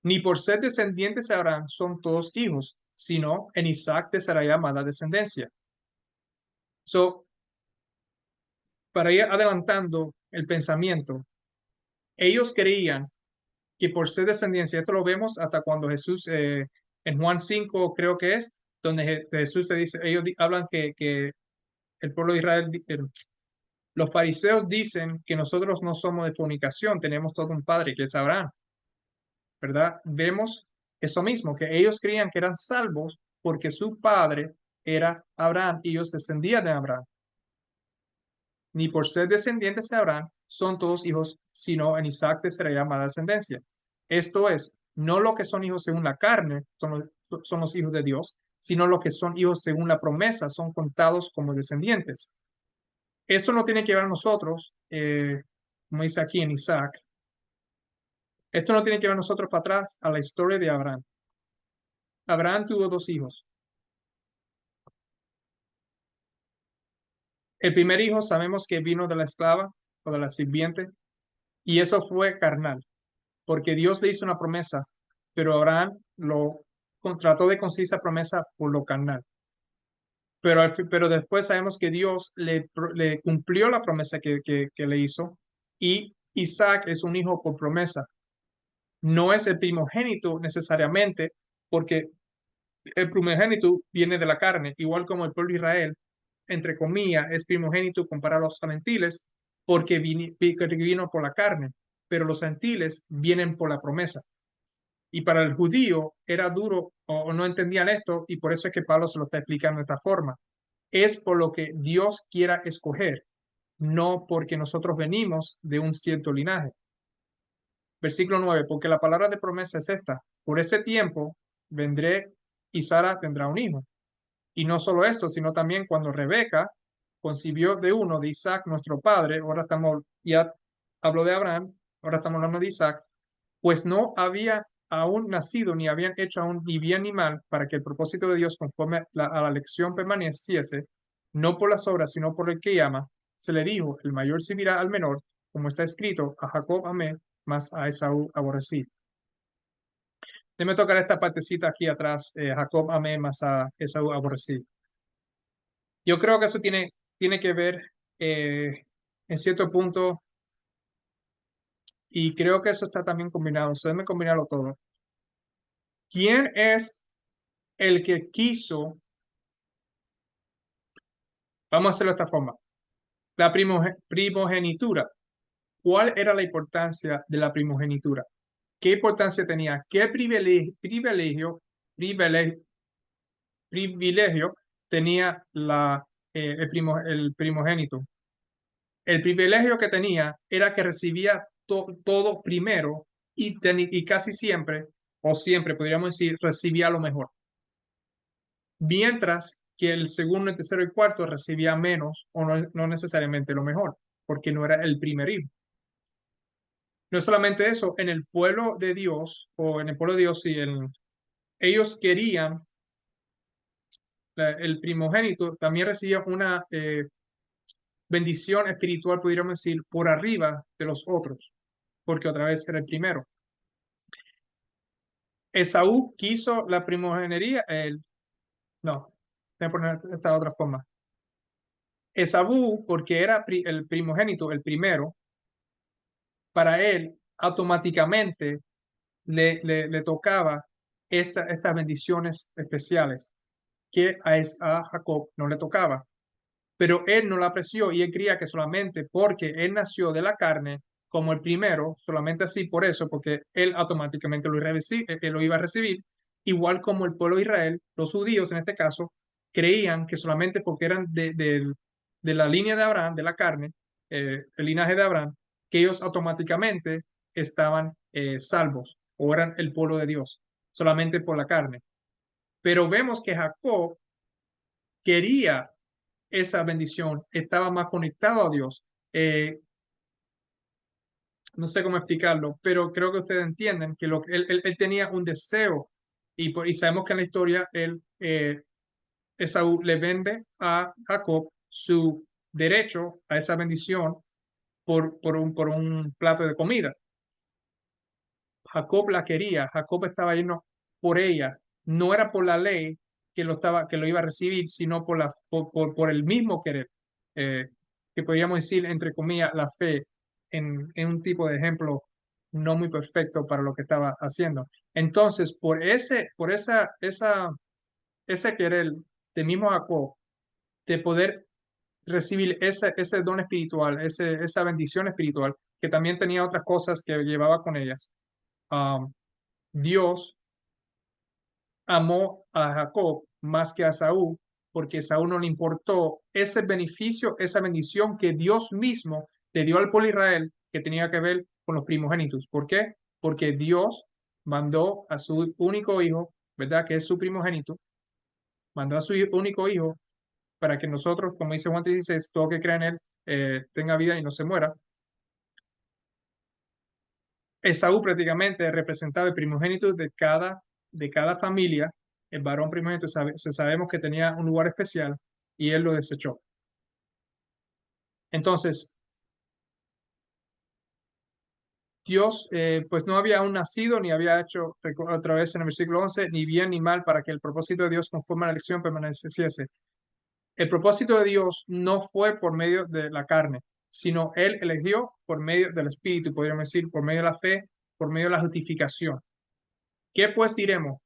Ni por ser descendientes de Abraham son todos hijos, sino en Isaac te será llamada descendencia. So, para ir adelantando el pensamiento, ellos creían que por ser descendencia, esto lo vemos hasta cuando Jesús, en Juan 5 creo que es, donde Jesús te dice, ellos hablan que el pueblo de Israel, los fariseos dicen que nosotros no somos de fornicación, tenemos todo un padre que es Abraham, ¿verdad? Vemos eso mismo, que ellos creían que eran salvos porque su padre era Abraham y ellos descendían de Abraham. Ni por ser descendientes de Abraham son todos hijos, sino en Isaac te será llamada descendencia. Esto es, no lo que son hijos según la carne son los hijos de Dios, sino los que son hijos según la promesa son contados como descendientes. Esto no tiene que ver a nosotros, como dice aquí en Isaac, esto no tiene que ver a nosotros para atrás a la historia de Abraham. Abraham tuvo dos hijos. El primer hijo sabemos que vino de la esclava o de la sirviente, y eso fue carnal, porque Dios le hizo una promesa, pero Abraham lo trató de conseguir esa promesa por lo carnal. Pero después sabemos que Dios le cumplió la promesa que le hizo, y Isaac es un hijo por promesa. No es el primogénito necesariamente, porque el primogénito viene de la carne, igual como el pueblo de Israel, entre comillas, es primogénito comparado a los gentiles, porque vino por la carne, pero los gentiles vienen por la promesa. Y para el judío era duro o no entendían esto, y por eso es que Pablo se lo está explicando de esta forma. Es por lo que Dios quiera escoger, no porque nosotros venimos de un cierto linaje. Versículo 9, porque la palabra de promesa es esta: por ese tiempo vendré y Sara tendrá un hijo. Y no solo esto, sino también cuando Rebeca concibió de uno de Isaac, nuestro padre, ahora estamos, ya habló de Abraham, ahora estamos hablando de Isaac, pues no había aún nacido, ni habían hecho aún ni bien ni mal, para que el propósito de Dios conforme a la elección permaneciese, no por las obras, sino por el que llama. Se le dijo, el mayor servirá al menor, como está escrito, a Jacob amé, mas a Esaú aborrecí. Déjame tocar esta partecita aquí atrás, Jacob amé, mas a Esaú aborrecí. Yo creo que eso tiene que ver en cierto punto, y creo que eso está también combinado, se debe combinarlo todo. ¿Quién es el que quiso? Vamos a hacerlo de esta forma. La primogenitura. ¿Cuál era la importancia de la primogenitura? ¿Qué importancia tenía? ¿Qué privilegio tenía el primogénito? El privilegio que tenía era que recibía todo primero y casi siempre, o siempre podríamos decir, recibía lo mejor. Mientras que el segundo, el tercero y cuarto recibía menos o no necesariamente lo mejor, porque no era el primer hijo. No solamente eso, en el pueblo de Dios, o en el pueblo de Dios, sí, ellos querían, el primogénito también recibía bendición espiritual, pudiéramos decir, por arriba de los otros, porque otra vez era el primero. Esaú quiso la primogenitura, no, voy a poner esta otra forma. Esaú, porque era el primogénito, el primero, para él automáticamente le tocaba estas bendiciones especiales que a Jacob no le tocaba. Pero él no la apreció y él creía que solamente porque él nació de la carne como el primero, solamente así por eso, porque él automáticamente lo iba a recibir, igual como el pueblo de Israel, los judíos en este caso, creían que solamente porque eran de la línea de Abraham, de la carne, el linaje de Abraham, que ellos automáticamente estaban salvos o eran el pueblo de Dios, solamente por la carne. Pero vemos que Jacob quería esa bendición, estaba más conectado a Dios. No sé cómo explicarlo, pero creo que ustedes entienden que él tenía un deseo y sabemos que en la historia Esaú le vende a Jacob su derecho a esa bendición por un plato de comida. Jacob la quería, Jacob estaba yendo por ella, no era por la ley que lo iba a recibir, sino por el mismo querer, eh, que podríamos decir, entre comillas, la fe en un tipo de ejemplo no muy perfecto para lo que estaba haciendo. Entonces, ese querer de mismo Jacob, de poder recibir ese don espiritual, esa bendición espiritual, que también tenía otras cosas que llevaba con ellas. Dios amó a Jacob más que a Saúl, porque a Saúl no le importó ese beneficio, esa bendición que Dios mismo le dio al pueblo de Israel, que tenía que ver con los primogénitos. ¿Por qué? Porque Dios mandó a su único hijo, ¿verdad? Que es su primogénito, mandó a su único hijo para que nosotros, como dice Juan 16, todo que crea en él tenga vida y no se muera. Esaú prácticamente representaba el primogénito de cada familia. El varón primogénito sabemos que tenía un lugar especial y él lo desechó. Entonces, Dios pues no había aún nacido ni había hecho, otra vez en el versículo 11, ni bien ni mal para que el propósito de Dios conforme a la elección permaneciese. El propósito de Dios no fue por medio de la carne, sino Él eligió por medio del Espíritu, podríamos decir, por medio de la fe, por medio de la justificación. ¿Qué pues diremos?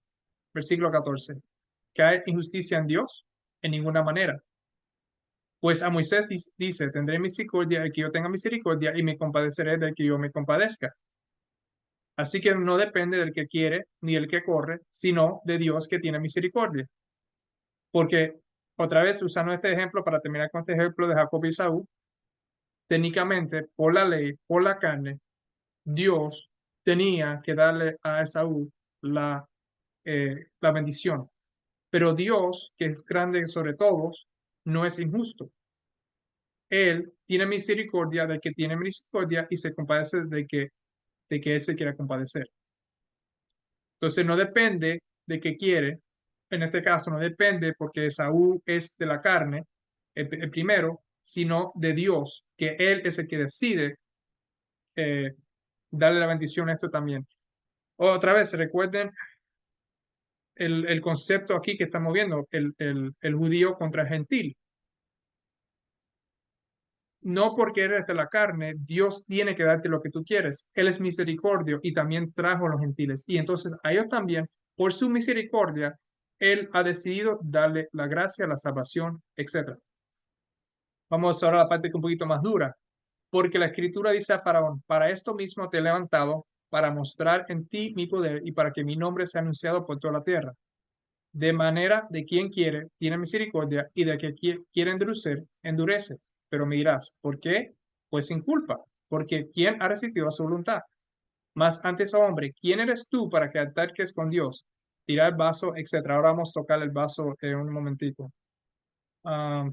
Versículo 14. ¿Que hay injusticia en Dios? En ninguna manera. Pues a Moisés dice, tendré misericordia del que yo tenga misericordia y me compadeceré del que yo me compadezca. Así que no depende del que quiere ni del que corre, sino de Dios que tiene misericordia. Porque, otra vez, usando este ejemplo para terminar con este ejemplo de Jacob y Saúl, técnicamente, por la ley, por la carne, Dios tenía que darle a Esaú la bendición. Pero Dios, que es grande sobre todos, no es injusto. Él tiene misericordia del que tiene misericordia y se compadece de que él se quiera compadecer. Entonces no depende de qué quiere. En este caso no depende porque Esaú es de la carne, el primero, sino de Dios, que Él es el que decide eh, darle la bendición a esto también. Otra vez, recuerden el concepto aquí que estamos viendo, el judío contra el gentil. No porque eres de la carne, Dios tiene que darte lo que tú quieres. Él es misericordio y también trajo a los gentiles. Y entonces a ellos también, por su misericordia, Él ha decidido darle la gracia, la salvación, etc. Vamos ahora a la parte que es un poquito más dura. Porque la escritura dice a Faraón, para esto mismo te he levantado, para mostrar en ti mi poder y para que mi nombre sea anunciado por toda la tierra. De manera de quien quiere, tiene misericordia, y de que quiere endurecer, endurece. Pero me dirás, ¿por qué? Pues sin culpa, porque ¿quién ha resistido a su voluntad? Más antes, oh hombre, ¿quién eres tú para que ataques con Dios? Tirar el vaso, etcétera. Ahora vamos a tocar el vaso en un momentito. Ah,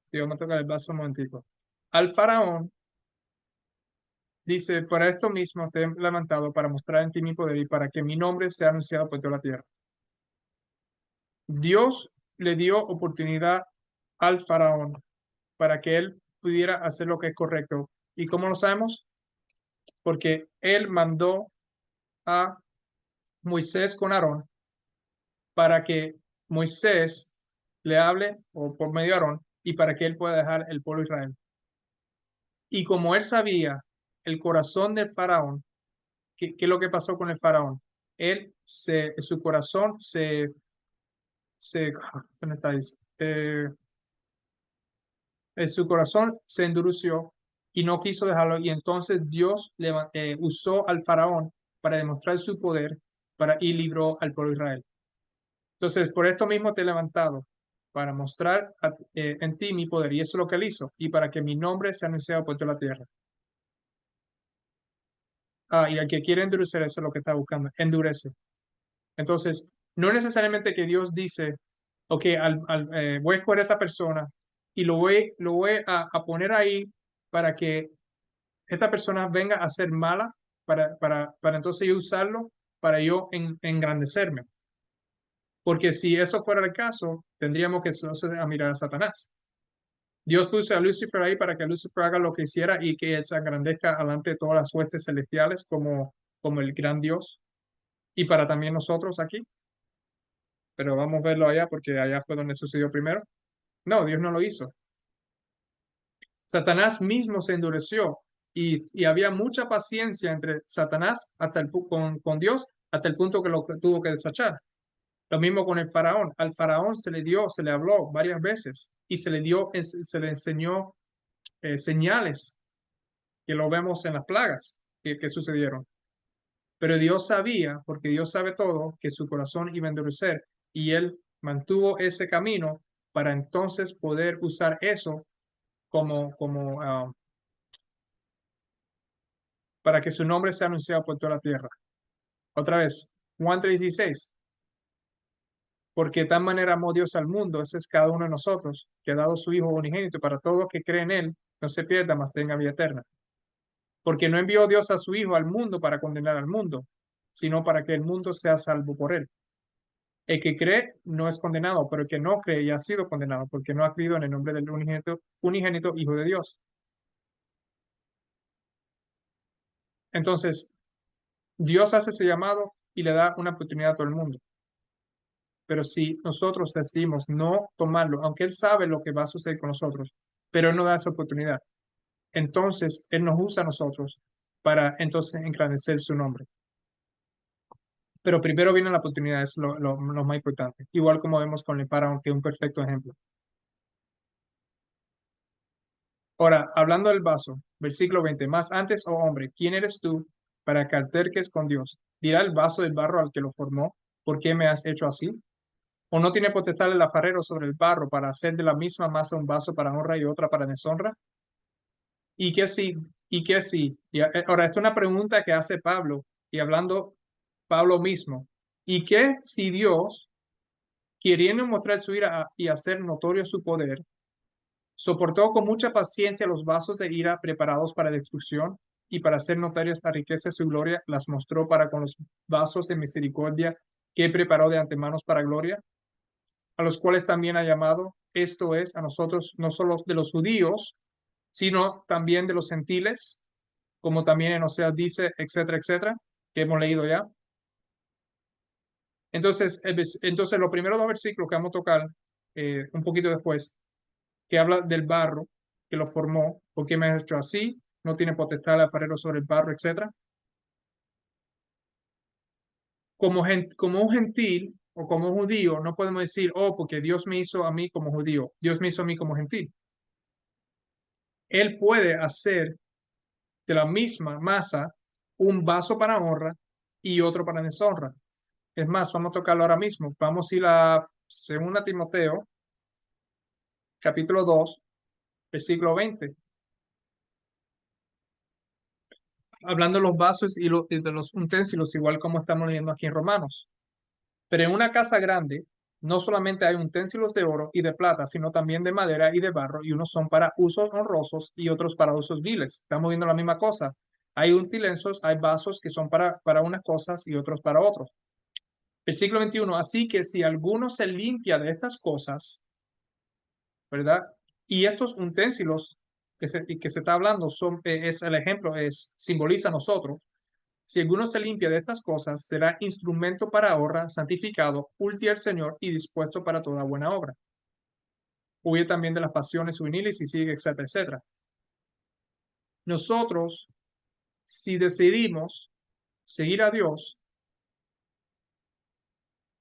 sí, vamos a tocar el vaso un momentito. Al faraón dice, para esto mismo te he levantado para mostrar en ti mi poder y para que mi nombre sea anunciado por toda la tierra. Dios le dio oportunidad al faraón para que él pudiera hacer lo que es correcto. ¿Y cómo lo sabemos? Porque él mandó a Moisés con Aarón para que Moisés le hable o por medio de Aarón y para que él pueda dejar el pueblo de Israel. Y como él sabía el corazón del faraón, ¿qué es lo que pasó con el faraón? Su corazón ¿dónde está? Su corazón se endureció y no quiso dejarlo. Y entonces Dios usó al faraón para demostrar su poder y libró al pueblo de Israel. Entonces, por esto mismo te he levantado, para mostrar en ti mi poder. Y eso es lo que él hizo. Y para que mi nombre sea anunciado por toda la tierra. Y al que quiere endurecer, eso es lo que está buscando. Endurece. Entonces, no necesariamente que Dios dice, ok, voy a escoger a esta persona y lo voy a poner ahí para que esta persona venga a ser mala, para entonces yo usarlo, para yo engrandecerme. Porque si eso fuera el caso, tendríamos que entonces a mirar a Satanás. Dios puso a Lucifer ahí para que Lucifer haga lo que hiciera y que él se engrandezca delante de todas las huestes celestiales como el gran Dios. Y para también nosotros aquí. Pero vamos a verlo allá porque allá fue donde sucedió primero. No, Dios no lo hizo. Satanás mismo se endureció y había mucha paciencia entre Satanás con Dios hasta el punto que lo tuvo que desechar. Lo mismo con el faraón. Al faraón se le habló varias veces y se le enseñó señales que lo vemos en las plagas que sucedieron. Pero Dios sabía, porque Dios sabe todo, que su corazón iba a endurecer y él mantuvo ese camino para entonces poder usar eso para que su nombre sea anunciado por toda la tierra. Otra vez, Juan 3:16. Porque de tal manera amó Dios al mundo, ese es cada uno de nosotros, que ha dado su Hijo unigénito para todos los que creen en Él, no se pierda, mas tenga vida eterna. Porque no envió Dios a su Hijo al mundo para condenar al mundo, sino para que el mundo sea salvo por Él. El que cree no es condenado, pero el que no cree ya ha sido condenado, porque no ha creído en el nombre del unigénito Hijo de Dios. Entonces, Dios hace ese llamado y le da una oportunidad a todo el mundo. Pero si nosotros decidimos no tomarlo, aunque Él sabe lo que va a suceder con nosotros, pero Él no da esa oportunidad, entonces Él nos usa a nosotros para entonces engrandecer su nombre. Pero primero viene la oportunidad, es lo más importante. Igual como vemos con el faraón, que es un perfecto ejemplo. Ahora, hablando del vaso, versículo 20, más antes, oh hombre, ¿quién eres tú para que alterques con Dios? Dirá el vaso del barro al que lo formó, ¿por qué me has hecho así? ¿O no tiene potestad el alfarero sobre el barro para hacer de la misma masa un vaso para honra y otra para deshonra? ¿Y qué sí? ¿Y qué sí? Ahora, esta es una pregunta que hace Pablo, y hablando Pablo mismo. ¿Y qué si Dios, queriendo mostrar su ira y hacer notorio su poder, soportó con mucha paciencia los vasos de ira preparados para destrucción y para hacer notarias la riqueza de su gloria, las mostró para con los vasos de misericordia que preparó de antemano para gloria, a los cuales también ha llamado, esto es, a nosotros, no solo de los judíos, sino también de los gentiles, como también en Oseas dice, etcétera, etcétera, que hemos leído ya. Entonces, los primeros dos versículos que vamos a tocar un poquito después, que habla del barro que lo formó, porque me ha hecho así, no tiene potestad el alfarero sobre el barro, etcétera. Como un gentil o como un judío, no podemos decir, oh, porque Dios me hizo a mí como judío, Dios me hizo a mí como gentil. Él puede hacer de la misma masa un vaso para honra y otro para deshonra. Es más, vamos a tocarlo ahora mismo. Vamos a ir a 2 Timoteo, capítulo 2, versículo 20. Hablando de los vasos y de los utensilios, igual como estamos leyendo aquí en Romanos. Pero en una casa grande, no solamente hay utensilios de oro y de plata, sino también de madera y de barro, y unos son para usos honrosos y otros para usos viles. Estamos viendo la misma cosa. Hay utensilios, hay vasos que son para unas cosas y otros para otros. Versículo 21, así que si alguno se limpia de estas cosas, ¿verdad? Y estos utensilios que se está hablando son, es el ejemplo, simboliza a nosotros. Si alguno se limpia de estas cosas, será instrumento para honra, santificado, útil al Señor y dispuesto para toda buena obra. Huye también de las pasiones juveniles y sigue, etcétera, etcétera. Nosotros, si decidimos seguir a Dios,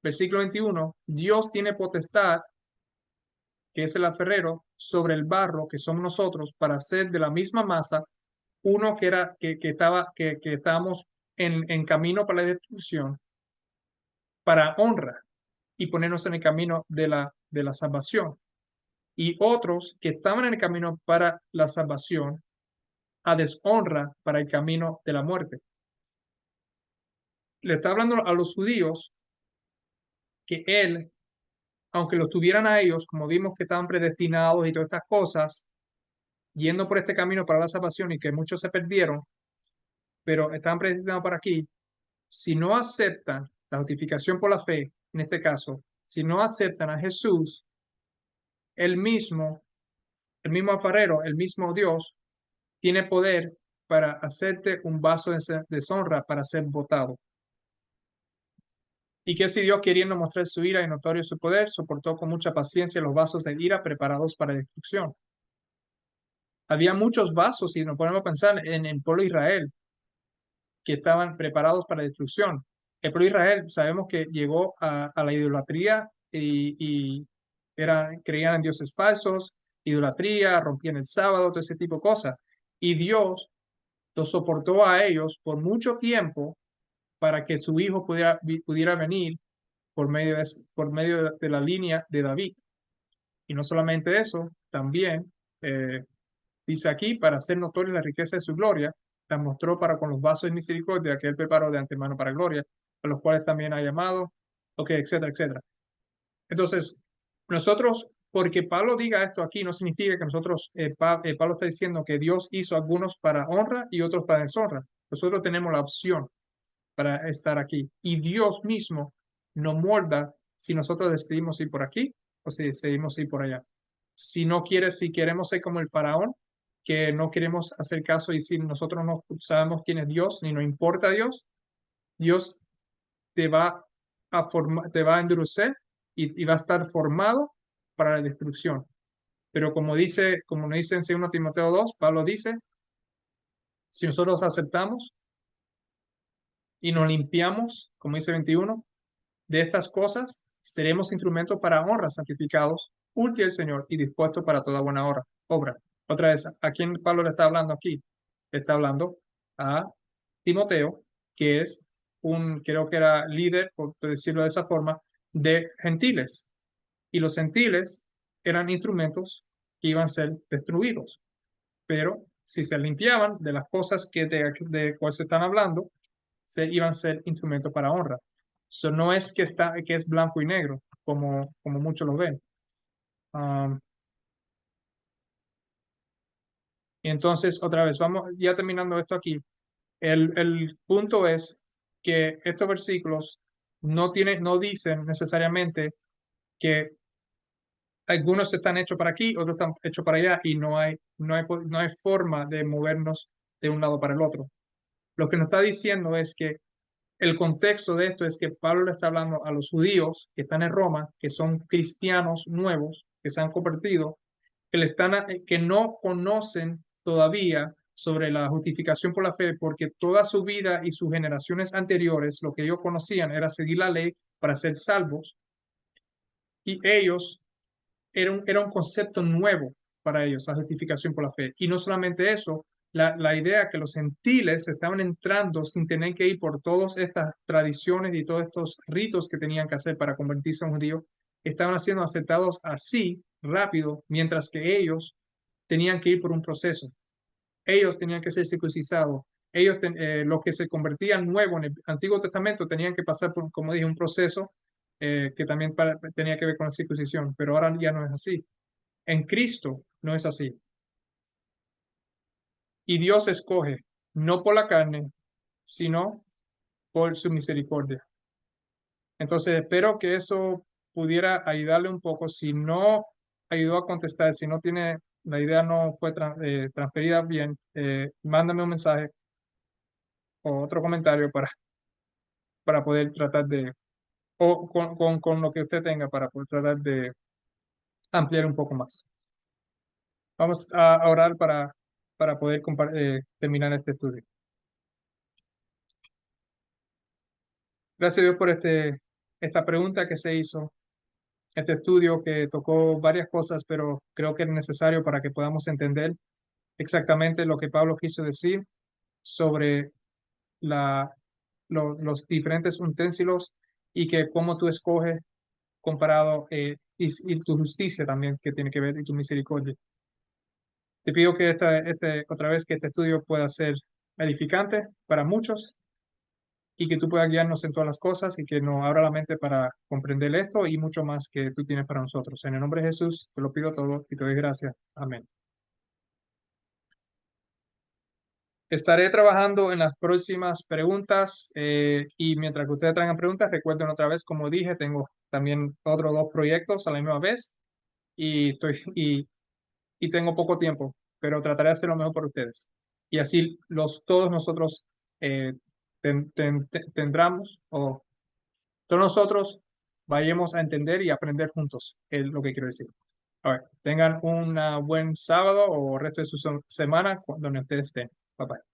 versículo 21, Dios tiene potestad, que es el alfarero, sobre el barro, que somos nosotros, para hacer de la misma masa uno que estábamos en camino para la destrucción, para honra, y ponernos en el camino de la salvación. Y otros que estaban en el camino para la salvación, a deshonra para el camino de la muerte. Le está hablando a los judíos que él, aunque los tuvieran a ellos, como vimos que estaban predestinados y todas estas cosas, yendo por este camino para la salvación y que muchos se perdieron, pero estaban predestinados para aquí, si no aceptan la justificación por la fe, en este caso, si no aceptan a Jesús, el mismo, el mismo alfarero, el mismo Dios, tiene poder para hacerte un vaso de deshonra para ser botado. Y que si Dios, queriendo mostrar su ira y notorio su poder, soportó con mucha paciencia los vasos de ira preparados para destrucción. Había muchos vasos, y nos ponemos a pensar en el pueblo de Israel, que estaban preparados para destrucción. El pueblo de Israel sabemos que llegó a la idolatría y creían en dioses falsos, idolatría, rompían el sábado, todo ese tipo de cosas. Y Dios los soportó a ellos por mucho tiempo para que su hijo pudiera venir por medio de la línea de David. Y no solamente eso, también dice aquí, para hacer notoria la riqueza de su gloria, la mostró para con los vasos de misericordia que él preparó de antemano para gloria, a los cuales también ha llamado, ok, etcétera, etcétera. Entonces, nosotros, porque Pablo diga esto aquí, no significa que nosotros, Pablo está diciendo que Dios hizo algunos para honra y otros para deshonra. Nosotros tenemos la opción para estar aquí. Y Dios mismo nos molda si nosotros decidimos ir por aquí o si decidimos ir por allá. Si queremos ser como el faraón, que no queremos hacer caso y si nosotros no sabemos quién es Dios, ni nos importa Dios, Dios te va te va a endurecer y va a estar formado para la destrucción. Pero como nos dice en 2 Timoteo 2, Pablo dice, si nosotros aceptamos y nos limpiamos, como dice 21, de estas cosas, seremos instrumentos para honra, santificados, útil al Señor y dispuestos para toda buena obra. Otra vez, ¿a quién Pablo le está hablando aquí? Le está hablando a Timoteo, que es creo que era líder, por decirlo de esa forma, de gentiles. Y los gentiles eran instrumentos que iban a ser destruidos. Pero si se limpiaban de las cosas de cuales se están hablando, se iban a ser instrumentos para honra. Eso no es que es blanco y negro, como muchos lo ven. Um, y entonces, otra vez, vamos ya terminando esto aquí. El punto es que estos versículos no dicen necesariamente que algunos están hechos para aquí, otros están hechos para allá, y no hay forma de movernos de un lado para el otro. Lo que nos está diciendo es que el contexto de esto es que Pablo le está hablando a los judíos que están en Roma, que son cristianos nuevos, que se han convertido, que no conocen todavía sobre la justificación por la fe, porque toda su vida y sus generaciones anteriores, lo que ellos conocían era seguir la ley para ser salvos, y ellos era un concepto nuevo para ellos, la justificación por la fe. Y no solamente eso, la idea que los gentiles estaban entrando sin tener que ir por todas estas tradiciones y todos estos ritos que tenían que hacer para convertirse en judíos, estaban siendo aceptados así, rápido, mientras que ellos tenían que ir por un proceso. Ellos tenían que ser circuncisados. Los que se convertían nuevos en el Antiguo Testamento tenían que pasar por, como dije, un proceso que también tenía que ver con la circuncisión, pero ahora ya no es así. En Cristo no es así. Y Dios escoge, no por la carne, sino por su misericordia. Entonces, espero que eso pudiera ayudarle un poco. Si no ayudó a contestar, si no tiene, la idea no fue transferida bien, mándame un mensaje o otro comentario para poder tratar de, o con lo que usted tenga para poder tratar de ampliar un poco más. Vamos a orar para poder terminar este estudio. Gracias a Dios por esta pregunta que se hizo, este estudio que tocó varias cosas, pero creo que es necesario para que podamos entender exactamente lo que Pablo quiso decir sobre los diferentes utensilios y que cómo tú escoges comparado y tu justicia también que tiene que ver y tu misericordia. Te pido que otra vez que este estudio pueda ser edificante para muchos y que tú puedas guiarnos en todas las cosas y que nos abra la mente para comprender esto y mucho más que tú tienes para nosotros. En el nombre de Jesús te lo pido todo y te doy gracias. Amén. Estaré trabajando en las próximas preguntas y mientras que ustedes traigan preguntas, recuerden otra vez, como dije, tengo también otros dos proyectos a la misma vez y tengo poco tiempo, pero trataré de hacer lo mejor por ustedes. Y así todos nosotros eh, tendremos o todos nosotros vayamos a entender y aprender juntos, es lo que quiero decir. A ver, tengan un buen sábado o resto de su semana donde ustedes estén. Bye bye.